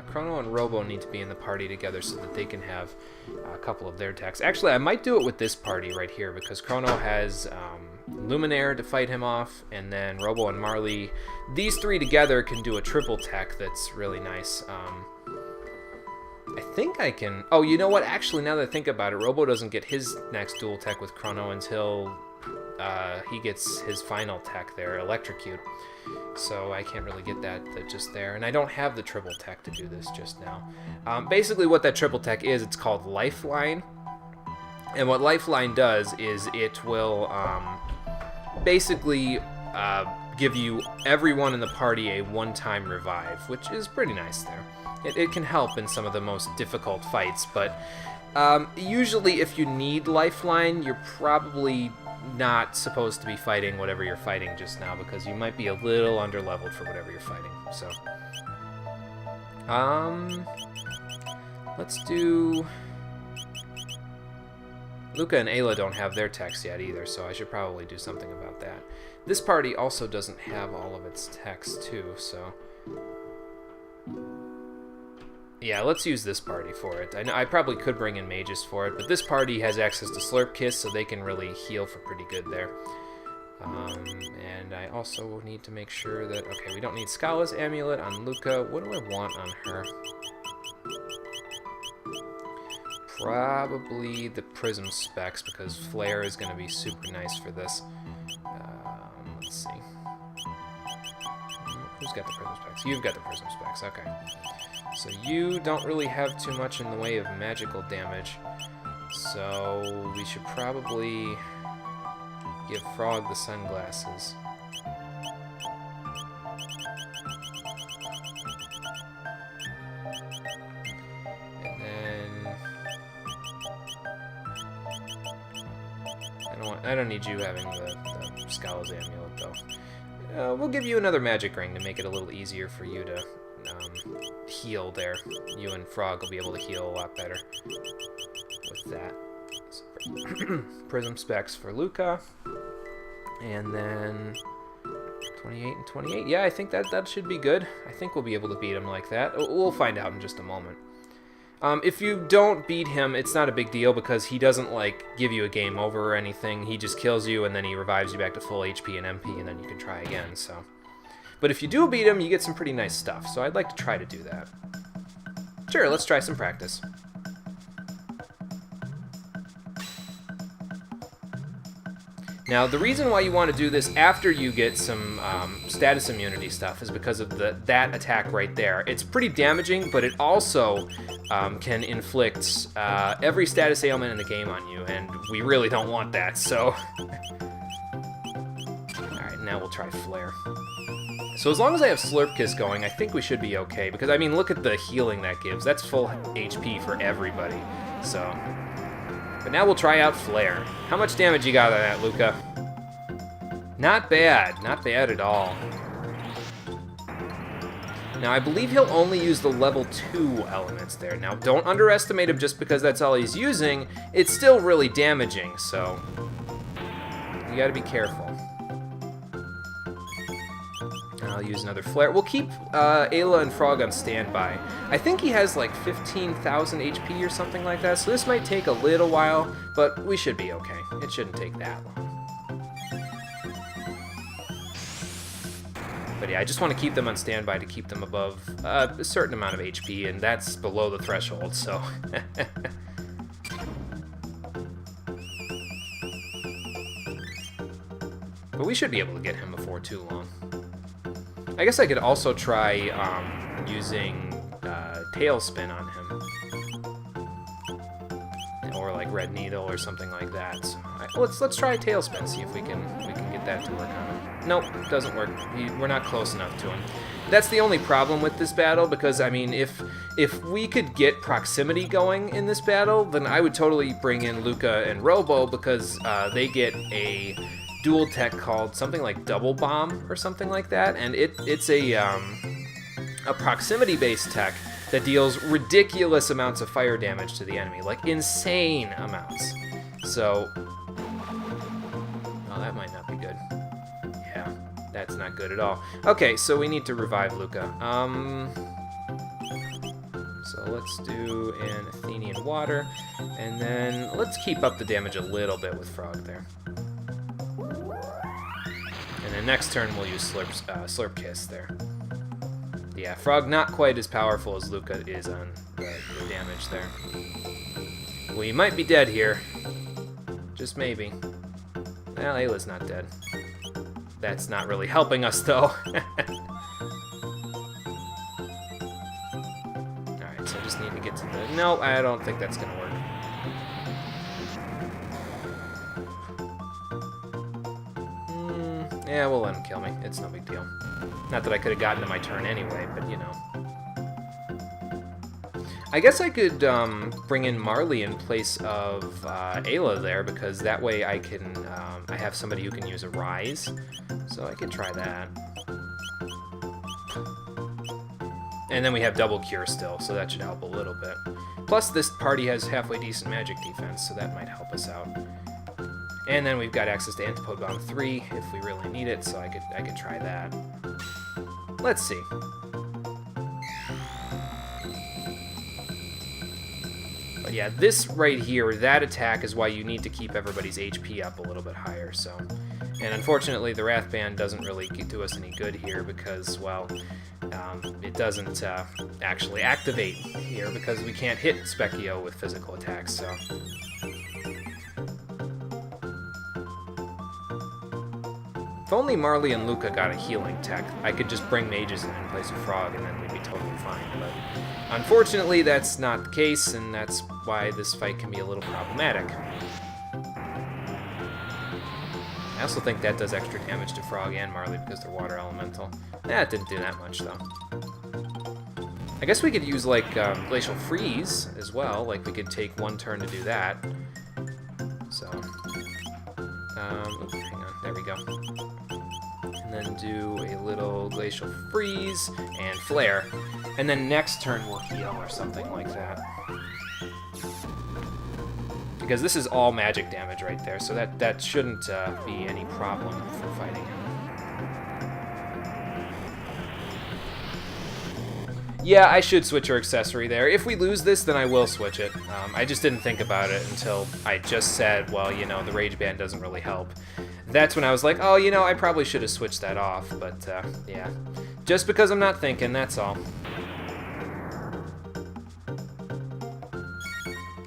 Chrono and Robo need to be in the party together so that they can have a couple of their texts. Actually, I might do it with this party right here, because Chrono has Luminaire to fight him off, and then Robo and Marley. These three together can do a triple tech that's really nice. I think I can... Oh, you know what? Actually, now that I think about it, Robo doesn't get his next dual tech with Chrono until he gets his final tech there, Electrocute. So I can't really get that just there. And I don't have the triple tech to do this just now. Basically what that triple tech is, it's called Lifeline. And what Lifeline does is it will basically give you everyone in the party a one-time revive, which is pretty nice there. It can help in some of the most difficult fights, but usually if you need Lifeline, you're probably not supposed to be fighting whatever you're fighting just now, because you might be a little underleveled for whatever you're fighting. So, let's do... Luca and Ayla don't have their techs yet either, so I should probably do something about that. This party also doesn't have all of its techs too, so... Yeah, let's use this party for it. I probably could bring in mages for it, but this party has access to Slurp Kiss, so they can really heal for pretty good there. And I also need to make sure that... Okay, we don't need Scala's Amulet on Luca. What do I want on her? Probably the Prism Specs, because Flare is going to be super nice for this. Let's see. Who's got the Prism Specs? You've got the Prism Specs, okay. So you don't really have too much in the way of magical damage, so we should probably give Frog the sunglasses. And then I don't need you having the Scala's Amulet though. We'll give you another magic ring to make it a little easier for you to heal there. You and Frog will be able to heal a lot better with that. So, Prism Specs for Luca. And then 28 and 28. Yeah, I think that should be good. I think we'll be able to beat him like that. We'll find out in just a moment. If you don't beat him, it's not a big deal, because he doesn't, like, give you a game over or anything. He just kills you, and then he revives you back to full HP and MP, and then you can try again, so... But if you do beat him, you get some pretty nice stuff, so I'd like to try to do that. Sure, let's try some practice. Now, the reason why you want to do this after you get some status immunity stuff is because of that attack right there. It's pretty damaging, but it also can inflict every status ailment in the game on you, and we really don't want that, so... Alright, now we'll try Flare. So as long as I have Slurp Kiss going, I think we should be okay, because, I mean, look at the healing that gives. That's full HP for everybody, so... But now we'll try out Flare. How much damage you got on that, Luca? Not bad. Not bad at all. Now, I believe he'll only use the level 2 elements there. Now, don't underestimate him just because that's all he's using. It's still really damaging, so... You gotta be careful. I'll use another Flare. We'll keep Ayla and Frog on standby. I think he has like 15,000 HP or something like that, so this might take a little while, but we should be okay. It shouldn't take that long. But yeah, I just want to keep them on standby to keep them above a certain amount of HP, and that's below the threshold, so... But we should be able to get him before too long. I guess I could also try using Tailspin on him, or like Red Needle or something like that. So let's try Tailspin, see if we can get that to work on him. Nope, doesn't work. We're not close enough to him. That's the only problem with this battle, because I mean, if we could get proximity going in this battle, then I would totally bring in Luca and Robo, because they get a dual tech called something like Double Bomb or something like that, and it's a proximity-based tech that deals ridiculous amounts of fire damage to the enemy, like insane amounts. So, oh, that might not be good. Yeah, that's not good at all. Okay, so we need to revive Luca. So let's do an Athenian Water, and then let's keep up the damage a little bit with Frog there. And then next turn we'll use Slurp Kiss there. Yeah, Frog not quite as powerful as Luca is on the damage there. We might be dead here. Just maybe. Well, Ayla's not dead. That's not really helping us, though. Alright, so I just need to get to the... No, I don't think that's going to work. Yeah, we'll let him kill me. It's no big deal. Not that I could have gotten to my turn anyway, but you know. I guess I could bring in Marley in place of Ayla there, because that way I can I have somebody who can use a Rise, so I could try that. And then we have double cure still, so that should help a little bit. Plus this party has halfway decent magic defense, so that might help us out. And then we've got access to Antipode Bomb 3 if we really need it, so I could try that. Let's see. But yeah, this right here, that attack is why you need to keep everybody's HP up a little bit higher, so. And unfortunately, the Wrath Band doesn't really do us any good here because, well, it doesn't actually activate here because we can't hit Specchio with physical attacks, so. If only Marley and Luca got a healing tech, I could just bring mages in place of Frog and then we'd be totally fine. But unfortunately, that's not the case, and that's why this fight can be a little problematic. I also think that does extra damage to Frog and Marley because they're water elemental. It didn't do that much, though. I guess we could use, like, Glacial Freeze as well. Like, we could take one turn to do that. So... oops, hang on. There we go. And then do a little Glacial Freeze and Flare. And then next turn we'll heal or something like that. Because this is all magic damage right there, so that shouldn't be any problem for fighting him. Yeah, I should switch her accessory there. If we lose this, then I will switch it. I just didn't think about it until I just said, well, you know, the Rage Band doesn't really help. That's when I was like, oh, you know, I probably should have switched that off, but, yeah. Just because I'm not thinking, that's all.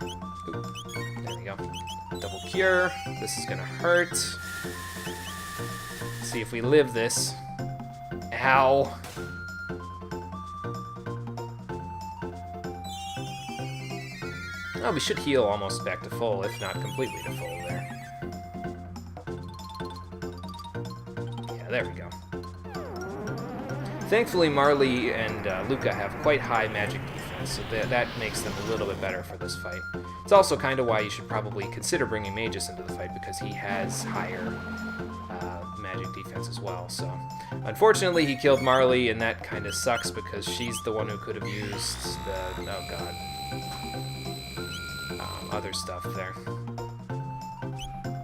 Oop, there we go. Double cure. This is gonna hurt. Let's see if we live this. Ow. Oh, we should heal almost back to full, if not completely to full there. Yeah, there we go. Thankfully, Marley and Luca have quite high magic defense, so that makes them a little bit better for this fight. It's also kind of why you should probably consider bringing Magus into the fight, because he has higher magic defense as well. So, unfortunately, he killed Marley, and that kind of sucks because she's the one who could have used the... oh god. Other stuff there.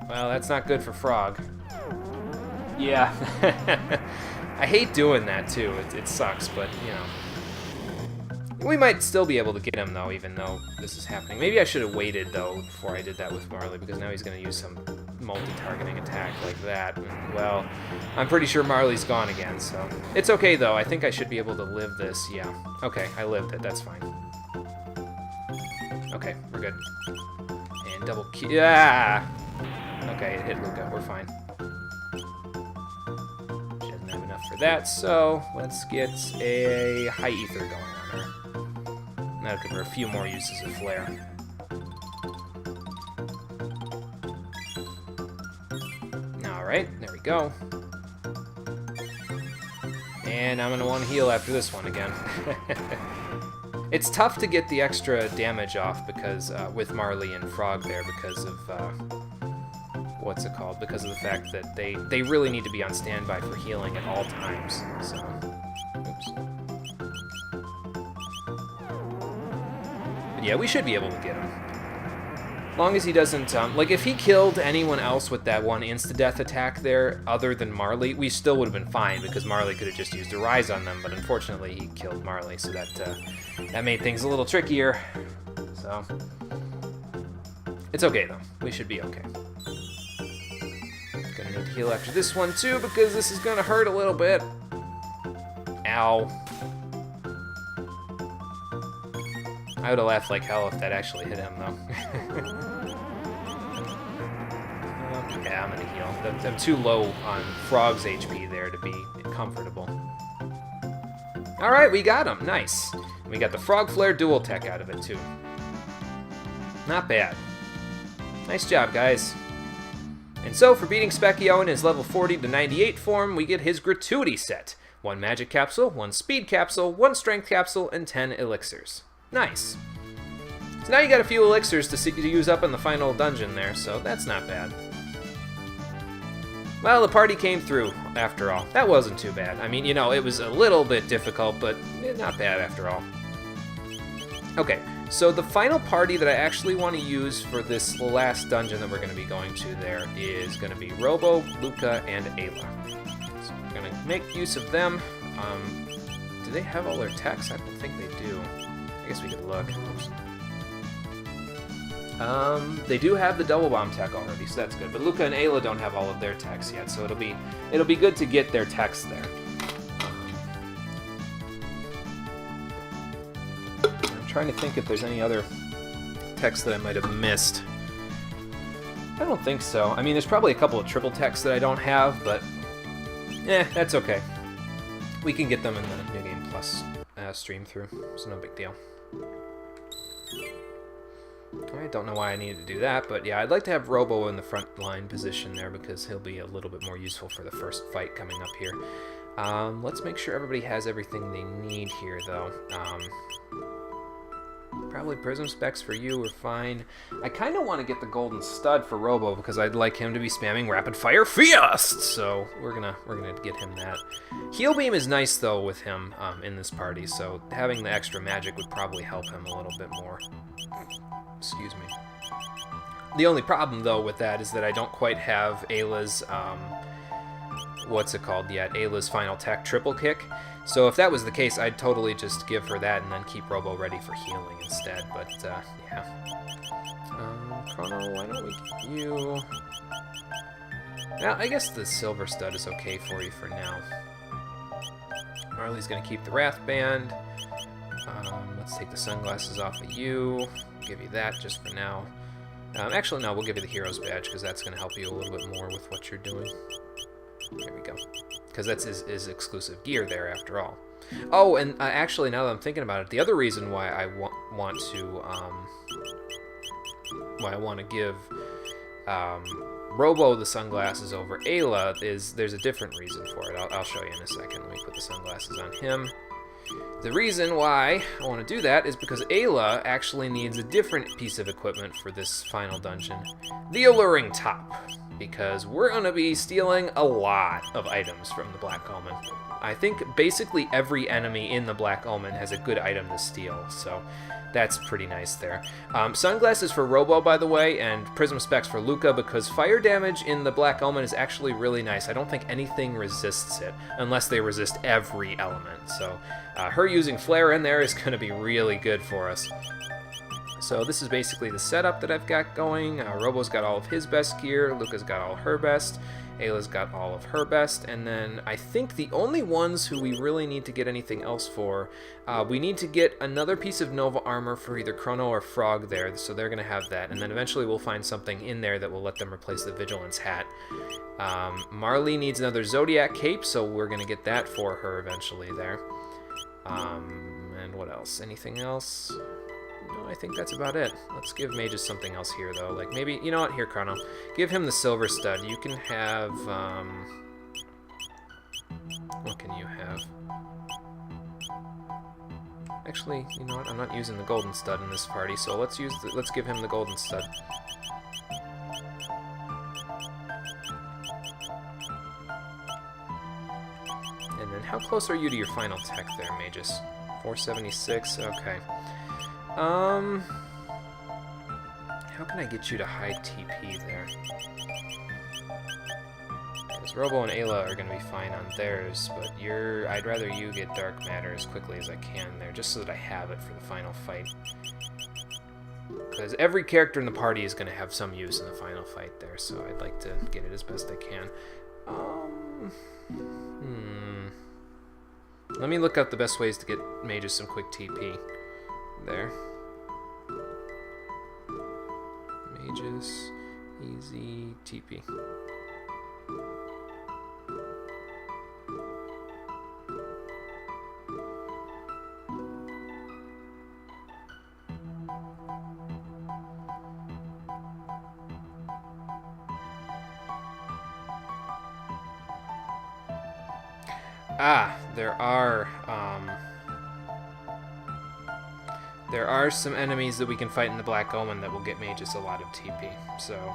Well, that's not good for Frog. Yeah. I hate doing that, too. It sucks, but, you know. We might still be able to get him, though, even though this is happening. Maybe I should have waited, though, before I did that with Marley, because now he's going to use some multi-targeting attack like that. And, well, I'm pretty sure Marley's gone again, so. It's okay, though. I think I should be able to live this. Yeah. Okay, I lived it. That's fine. Okay, we're good. And double kill. Yeah! Okay, it hit Luca. We're fine. She doesn't have enough for that, so let's get a high ether going on her. That'll give her a few more uses of flare. Alright, there we go. And I'm gonna want to heal after this one again. It's tough to get the extra damage off because with Marley and Frog there because of what's it called, because of the fact that they really need to be on standby for healing at all times. So, oops. But yeah, we should be able to get him. As long as he doesn't, like, if he killed anyone else with that one insta-death attack there, other than Marley, we still would have been fine, because Marley could have just used a Rise on them, but unfortunately he killed Marley, so that made things a little trickier. So, it's okay, though. We should be okay. Gonna need to heal after this one, too, because this is gonna hurt a little bit. Ow. I would have laughed like hell if that actually hit him, though. Yeah, I'm gonna heal. I'm too low on Frog's HP there to be comfortable. Alright, we got him. Nice. We got the Frog Flare dual tech out of it, too. Not bad. Nice job, guys. And so, for beating Speckio in his level 40 to 98 form, we get his gratuity set. 1 magic capsule, 1 speed capsule, 1 strength capsule, and 10 elixirs. Nice. So now you got a few elixirs to use up in the final dungeon there, so that's not bad. Well, the party came through, after all. That wasn't too bad. I mean, you know, it was a little bit difficult, but not bad after all. Okay, so the final party that I actually want to use for this last dungeon that we're going to be going to there is going to be Robo, Luca, and Ayla. So we're going to make use of them. Do they have all their techs? I don't think they do. I guess we could look. Oops. They do have the double bomb tech already, so that's good. But Luca and Ayla don't have all of their techs yet, so it'll be good to get their techs there. I'm trying to think if there's any other techs that I might have missed. I don't think so. I mean, there's probably a couple of triple techs that I don't have, but that's okay. We can get them in the New Game Plus stream through. It's no big deal. I don't know why I needed to do that, but yeah, I'd like to have Robo in the front line position there because he'll be a little bit more useful for the first fight coming up here. Let's make sure everybody has everything they need here, though. Probably Prism Specs for you are fine. I kind of want to get the Golden Stud for Robo because I'd like him to be spamming Rapid Fire Fiast, so we're gonna get him that. Heal Beam is nice though with him in this party, so having the extra magic would probably help him a little bit more. Excuse me. The only problem though with that is that I don't quite have Ayla's what's it called yet? Ayla's final tech triple kick. So if that was the case, I'd totally just give her that and then keep Robo ready for healing instead. But yeah. Chrono, why don't we get you? Now, I guess the Silver Stud is okay for you for now. Marley's gonna keep the Wrath Band. Let's take the sunglasses off of you. Give you that just for now. Actually, no, we'll give you the Hero's Badge because that's gonna help you a little bit more with what you're doing. There we go. Because that's his exclusive gear there, after all. Oh, and actually, now that I'm thinking about it, the other reason why I want to give Robo the sunglasses over Ayla is there's a different reason for it. I'll show you in a second. Let me put the sunglasses on him. The reason why I want to do that is because Ayla actually needs a different piece of equipment for this final dungeon. The Alluring Top. Because we're going to be stealing a lot of items from the Black Omen. I think basically every enemy in the Black Omen has a good item to steal, so that's pretty nice there. Sunglasses for Robo, by the way, and Prism Specs for Luca, because fire damage in the Black Omen is actually really nice. I don't think anything resists it, unless they resist every element. So her using Flare in there is going to be really good for us. So this is basically the setup that I've got going. Robo's got all of his best gear, Luca's got all her best, Ayla's got all of her best, and then I think the only ones who we really need to get anything else for, we need to get another piece of Nova armor for either Chrono or Frog there, so they're going to have that, and then eventually we'll find something in there that will let them replace the Vigilance hat. Marley needs another Zodiac cape, so we're going to get that for her eventually there. And what else? Anything else? No, I think that's about it. Let's give Mages something else here, though. Like, maybe... You know what? Here, Chrono. Give him the Silver Stud. You can have... What can you have? Actually, you know what? I'm not using the Golden Stud in this party, so let's give him the Golden Stud. How close are you to your final tech there, Magus? 476? Okay. How can I get you to high TP there? Because Robo and Ayla are going to be fine on theirs, but I'd rather you get Dark Matter as quickly as I can there, just so that I have it for the final fight. Because every character in the party is going to have some use in the final fight there, so I'd like to get it as best I can. Let me look up the best ways to get Mages some quick TP. There. Mages, easy TP. There are some enemies that we can fight in the Black Omen that will get Magus a lot of TP, so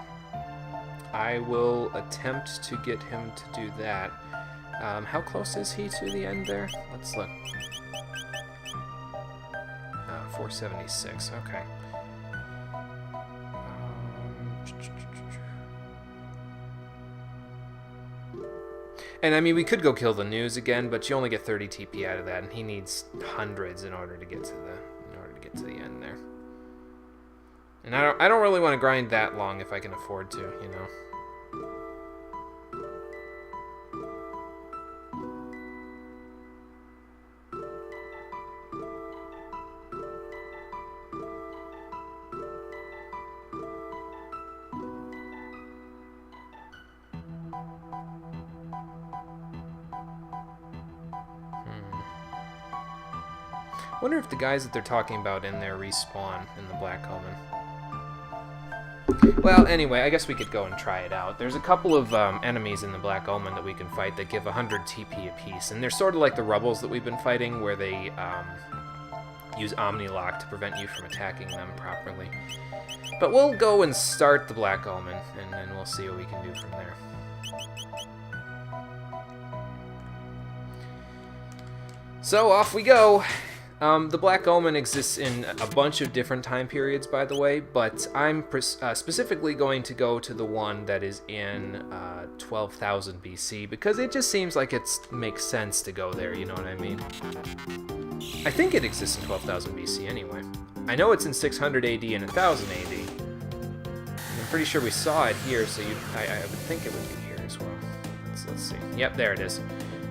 I will attempt to get him to do that. How close is he to the end there? Let's look. 476, okay. And I mean, we could go kill the news again, but you only get 30 TP out of that, and he needs hundreds in order to get to the end there. And I don't really want to grind that long if I can afford to, you know. I wonder if the guys that they're talking about in there respawn in the Black Omen. Well, anyway, I guess we could go and try it out. There's a couple of enemies in the Black Omen that we can fight that give 100 TP apiece, and they're sort of like the rebels that we've been fighting, where they use Omni-Lock to prevent you from attacking them properly. But we'll go and start the Black Omen, and then we'll see what we can do from there. So, off we go! The Black Omen exists in a bunch of different time periods, by the way, but I'm specifically going to go to the one that is in 12,000 BC, because it just seems like it makes sense to go there, you know what I mean? I think it exists in 12,000 BC anyway. I know it's in 600 AD and 1000 AD. I'm pretty sure we saw it here, so I would think it would be here as well. Let's see. Yep, there it is.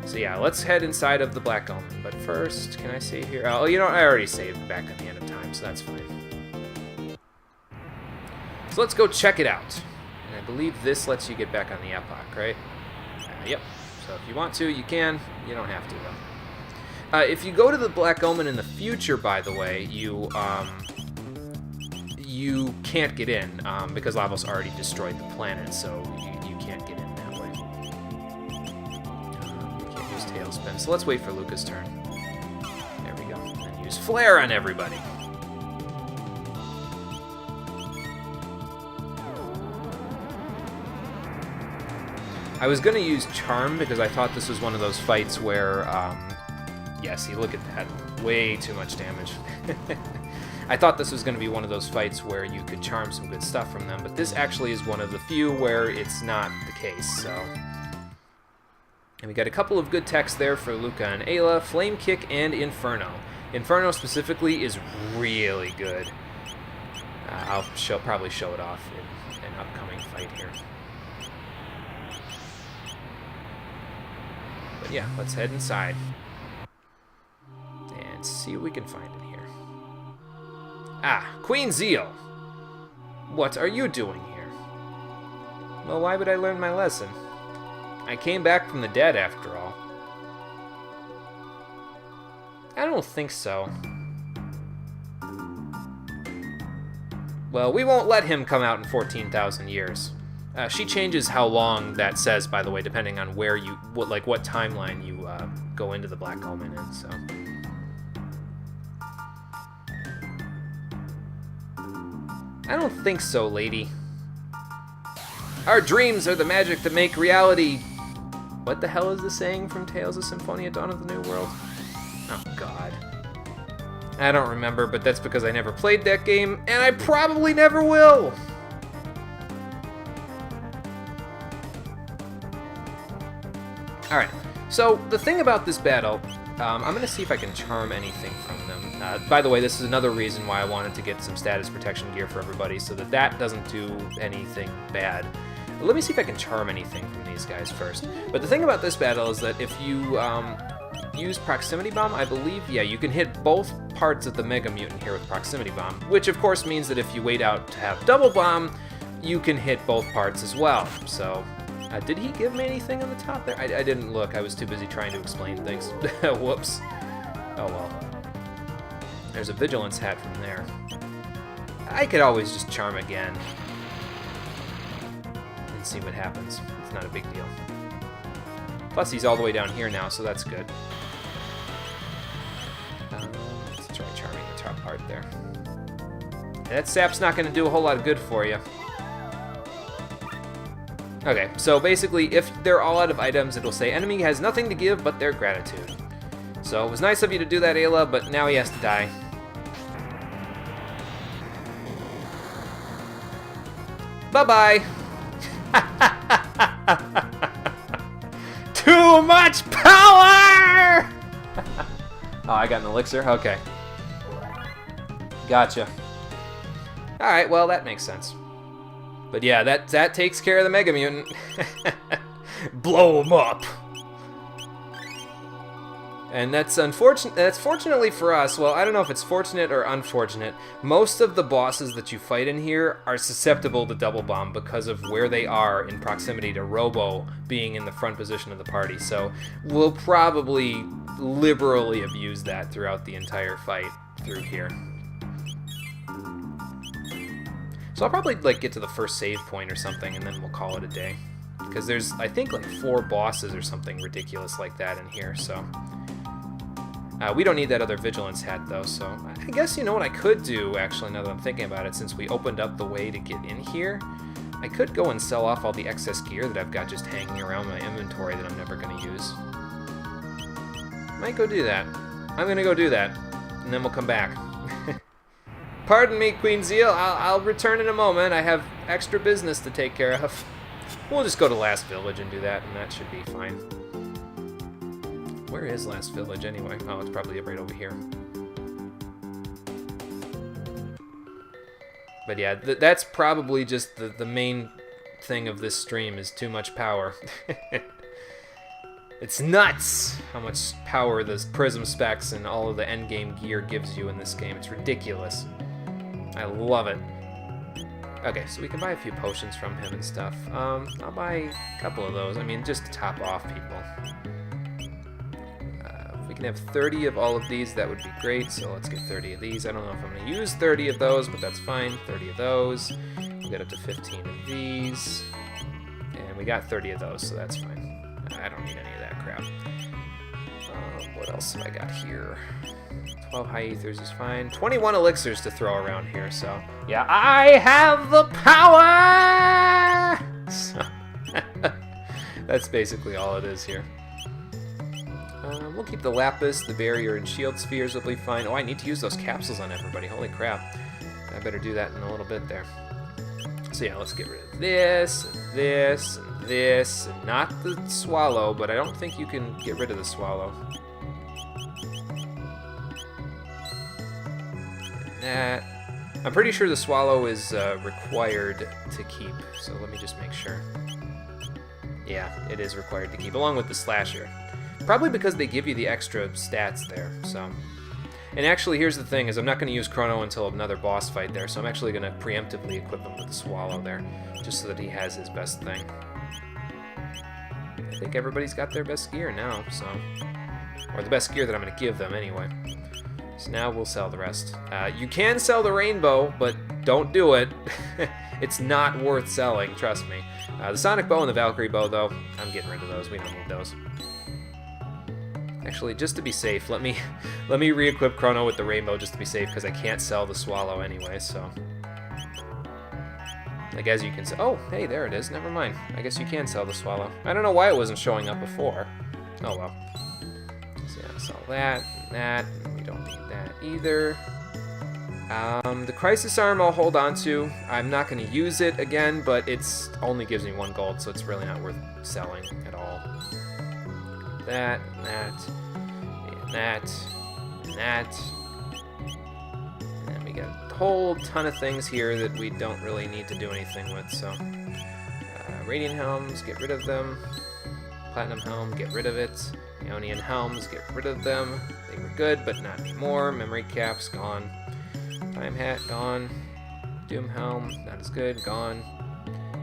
So yeah, let's head inside of the Black Omen. But first, can I save here? Oh, you know, I already saved back at the end of time, so that's fine. So let's go check it out. And I believe this lets you get back on the Epoch, right? Yep. So if you want to, you can. You don't have to, though. If you go to the Black Omen in the future, by the way, you can't get in because Lavos already destroyed the planet, so you can't get in. Tailspin. So let's wait for Luca's turn. There we go. And use Flare on everybody. I was going to use Charm because I thought this was one of those fights where, yeah, see, look at that. Way too much damage. I thought this was going to be one of those fights where you could charm some good stuff from them, but this actually is one of the few where it's not the case, so... And we got a couple of good techs there for Luca and Ayla, Flame Kick and Inferno. Inferno specifically is really good. I'll probably show it off in an upcoming fight here. But yeah, let's head inside. And see what we can find in here. Ah, Queen Zeal! What are you doing here? Well, why would I learn my lesson? I came back from the dead, after all. I don't think so. Well, we won't let him come out in 14,000 years. She changes how long that says, by the way, depending on where you, what timeline you go into the Black Omen in, so... I don't think so, lady. Our dreams are the magic that make reality What the hell is the saying from Tales of Symphonia Dawn of the New World? Oh, God. I don't remember, but that's because I never played that game, and I probably never will! Alright, so the thing about this battle, I'm going to see if I can charm anything from them. By the way, this is another reason why I wanted to get some status protection gear for everybody, so that that doesn't do anything bad. But let me see if I can charm anything from these guys first. But the thing about this battle is that if you use Proximity Bomb, I believe, yeah, you can hit both parts of the Mega Mutant here with Proximity Bomb, which of course means that if you wait out to have Double Bomb, you can hit both parts as well. So, did he give me anything on the top there? I didn't look, I was too busy trying to explain things. Whoops. Oh well. There's a Vigilance hat from there. I could always just charm again and see what happens. It's not a big deal. Plus, he's all the way down here now, so that's good. Let's try charming the top part there. That sap's not going to do a whole lot of good for you. Okay, so basically, if they're all out of items, it'll say enemy has nothing to give but their gratitude. So it was nice of you to do that, Ayla, but now he has to die. Bye-bye! Too much power! Oh, I got an elixir? Okay. Gotcha. Alright, well, that makes sense. But yeah, that takes care of the Mega Mutant. Blow him up! And that's unfortunate. That's fortunately for us. Well, I don't know if it's fortunate or unfortunate. Most of the bosses that you fight in here are susceptible to Double Bomb because of where they are in proximity to Robo being in the front position of the party. So we'll probably liberally abuse that throughout the entire fight through here. So I'll probably like get to the first save point or something, and then we'll call it a day. Because there's, I think, like 4 bosses or something ridiculous like that in here. So. We don't need that other Vigilance hat, though, so I guess you know what I could do, actually, now that I'm thinking about it, since we opened up the way to get in here. I could go and sell off all the excess gear that I've got just hanging around my inventory that I'm never going to use. Might go do that. I'm going to go do that, and then we'll come back. Pardon me, Queen Zeal, I'll return in a moment. I have extra business to take care of. We'll just go to Last Village and do that, and that should be fine. Where is Last Village, anyway? Oh, it's probably right over here. But yeah, that's probably just the main thing of this stream is too much power. It's nuts how much power the prism specs and all of the endgame gear gives you in this game. It's ridiculous. I love it. Okay, so we can buy a few potions from him and stuff. I'll buy a couple of those. I mean, just to top off people. If we can have 30 of all of these, that would be great. So let's get 30 of these. I don't know if I'm going to use 30 of those, but that's fine. 30 of those. We'll get up to 15 of these. And we got 30 of those, so that's fine. I don't need any of that crap. What else have I got here? 12 high ethers is fine. 21 elixirs to throw around here, so... yeah, I have the power! So, that's basically all it is here. We'll keep the Lapis, the Barrier, and Shield Spheres will be fine. Oh, I need to use those capsules on everybody. Holy crap. I better do that in a little bit there. So yeah, let's get rid of this, and this, and this, and not the Swallow, but I don't think you can get rid of the Swallow. That. I'm pretty sure the Swallow is required to keep, so let me just make sure. Yeah, it is required to keep, along with the Slasher. Probably because they give you the extra stats there, so... And actually, here's the thing, is I'm not going to use Chrono until another boss fight there, so I'm actually going to preemptively equip him with the Swallow there, just so that he has his best thing. I think everybody's got their best gear now, so... Or the best gear that I'm going to give them, anyway. So now we'll sell the rest. You can sell the Rainbow, but don't do it. It's not worth selling, trust me. The Sonic Bow and the Valkyrie Bow, though, I'm getting rid of those. We don't need those. Actually, just to be safe, let me re-equip Chrono with the Rainbow just to be safe, because I can't sell the Swallow anyway, so... Like, as you can see. Oh, hey, there it is. Never mind. I guess you can sell the swallow. I don't know why it wasn't showing up before. Oh, well. So, yeah, sell that and that. And we don't need that either. The crisis arm I'll hold on to. I'm not going to use it again, but it's only gives me 1 gold, so it's really not worth selling at all. That, and that, and that, and that. And then we got a whole ton of things here that we don't really need to do anything with, so. Radiant helms, get rid of them. Platinum helm, get rid of it. Ionian helms, get rid of them. They were good, but not anymore. Memory caps, gone. Time hat, gone. Doom helm, not as good, gone.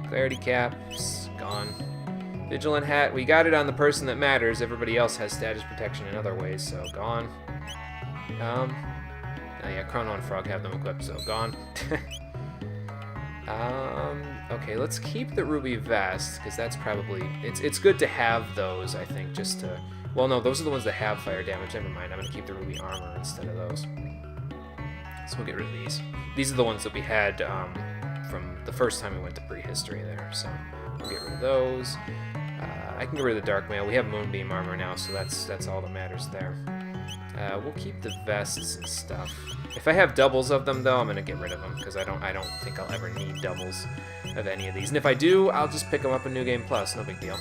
Clarity caps, gone. Vigilant hat, we got it on the person that matters. Everybody else has status protection in other ways, so gone. Oh yeah, Chrono and Frog have them equipped, so gone. Okay, let's keep the ruby vest, because that's probably... It's good to have those, I think, just to... Well, no, those are the ones that have fire damage. Never mind, I'm going to keep the ruby armor instead of those. So we'll get rid of these. These are the ones that we had from the first time we went to prehistory there, so we'll get rid of those. I can get rid of the dark mail. We have moonbeam armor now, so that's all that matters there. We'll keep the vests and stuff. If I have doubles of them, though, I'm gonna get rid of them because I don't think I'll ever need doubles of any of these. And if I do, I'll just pick them up in New Game Plus. No big deal.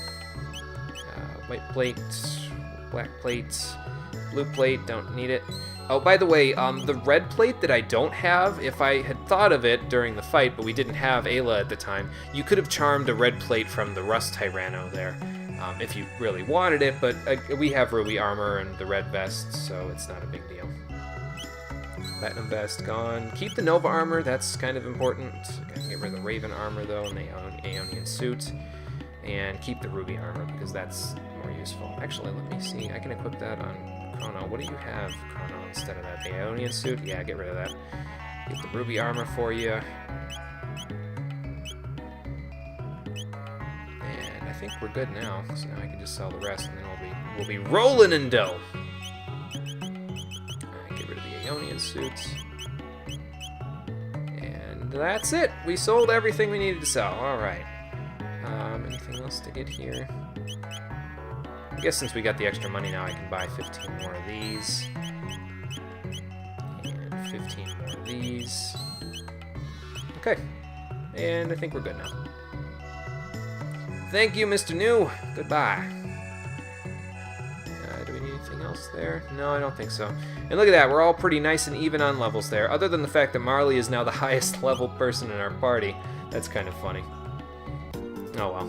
White plate, black plate, blue plate. Don't need it. Oh, by the way, the red plate that I don't have, if I had thought of it during the fight, but we didn't have Ayla at the time, you could have charmed a red plate from the Rust Tyranno there, if you really wanted it, but we have ruby armor and the red vest, so it's not a big deal. Platinum vest gone. Keep the Nova armor, that's kind of important. I can get rid of the Raven armor, though, and the Aeonian suit. And keep the ruby armor, because that's more useful. Actually, let me see. I can equip that on Chrono. What do you have, Chrono, instead of that? The Aeonian suit? Yeah, get rid of that. Get the ruby armor for you. And I think we're good now. So now I can just sell the rest, and then we'll be rolling in dough. Alright, get rid of the Aeonian suits. And that's it. We sold everything we needed to sell. Alright. Anything else to get here? I guess since we got the extra money now, I can buy 15 more of these. And 15 more of these. Okay. And I think we're good now. Thank you, Mr. New. Goodbye. Do we need anything else there? No, I don't think so. And look at that. We're all pretty nice and even on levels there. Other than the fact that Marley is now the highest level person in our party. That's kind of funny. Oh well.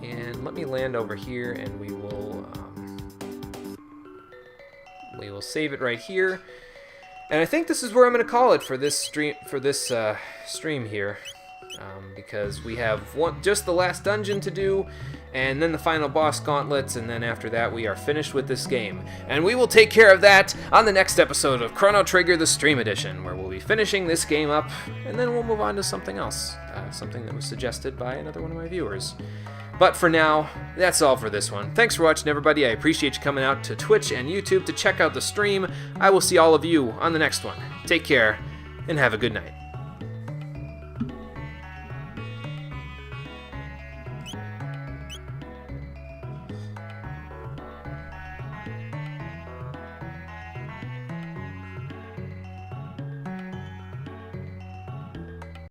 And let me land over here, and we will save it right here. And I think this is where I'm going to call it for this stream. Stream here, because we have just the last dungeon to do, and then the final boss gauntlets, and then after that we are finished with this game. And we will take care of that on the next episode of Chrono Trigger, the Stream Edition, where we'll be finishing this game up, and then we'll move on to something else, something that was suggested by another one of my viewers. But for now, that's all for this one. Thanks for watching, everybody. I appreciate you coming out to Twitch and YouTube to check out the stream. I will see all of you on the next one. Take care, and have a good night.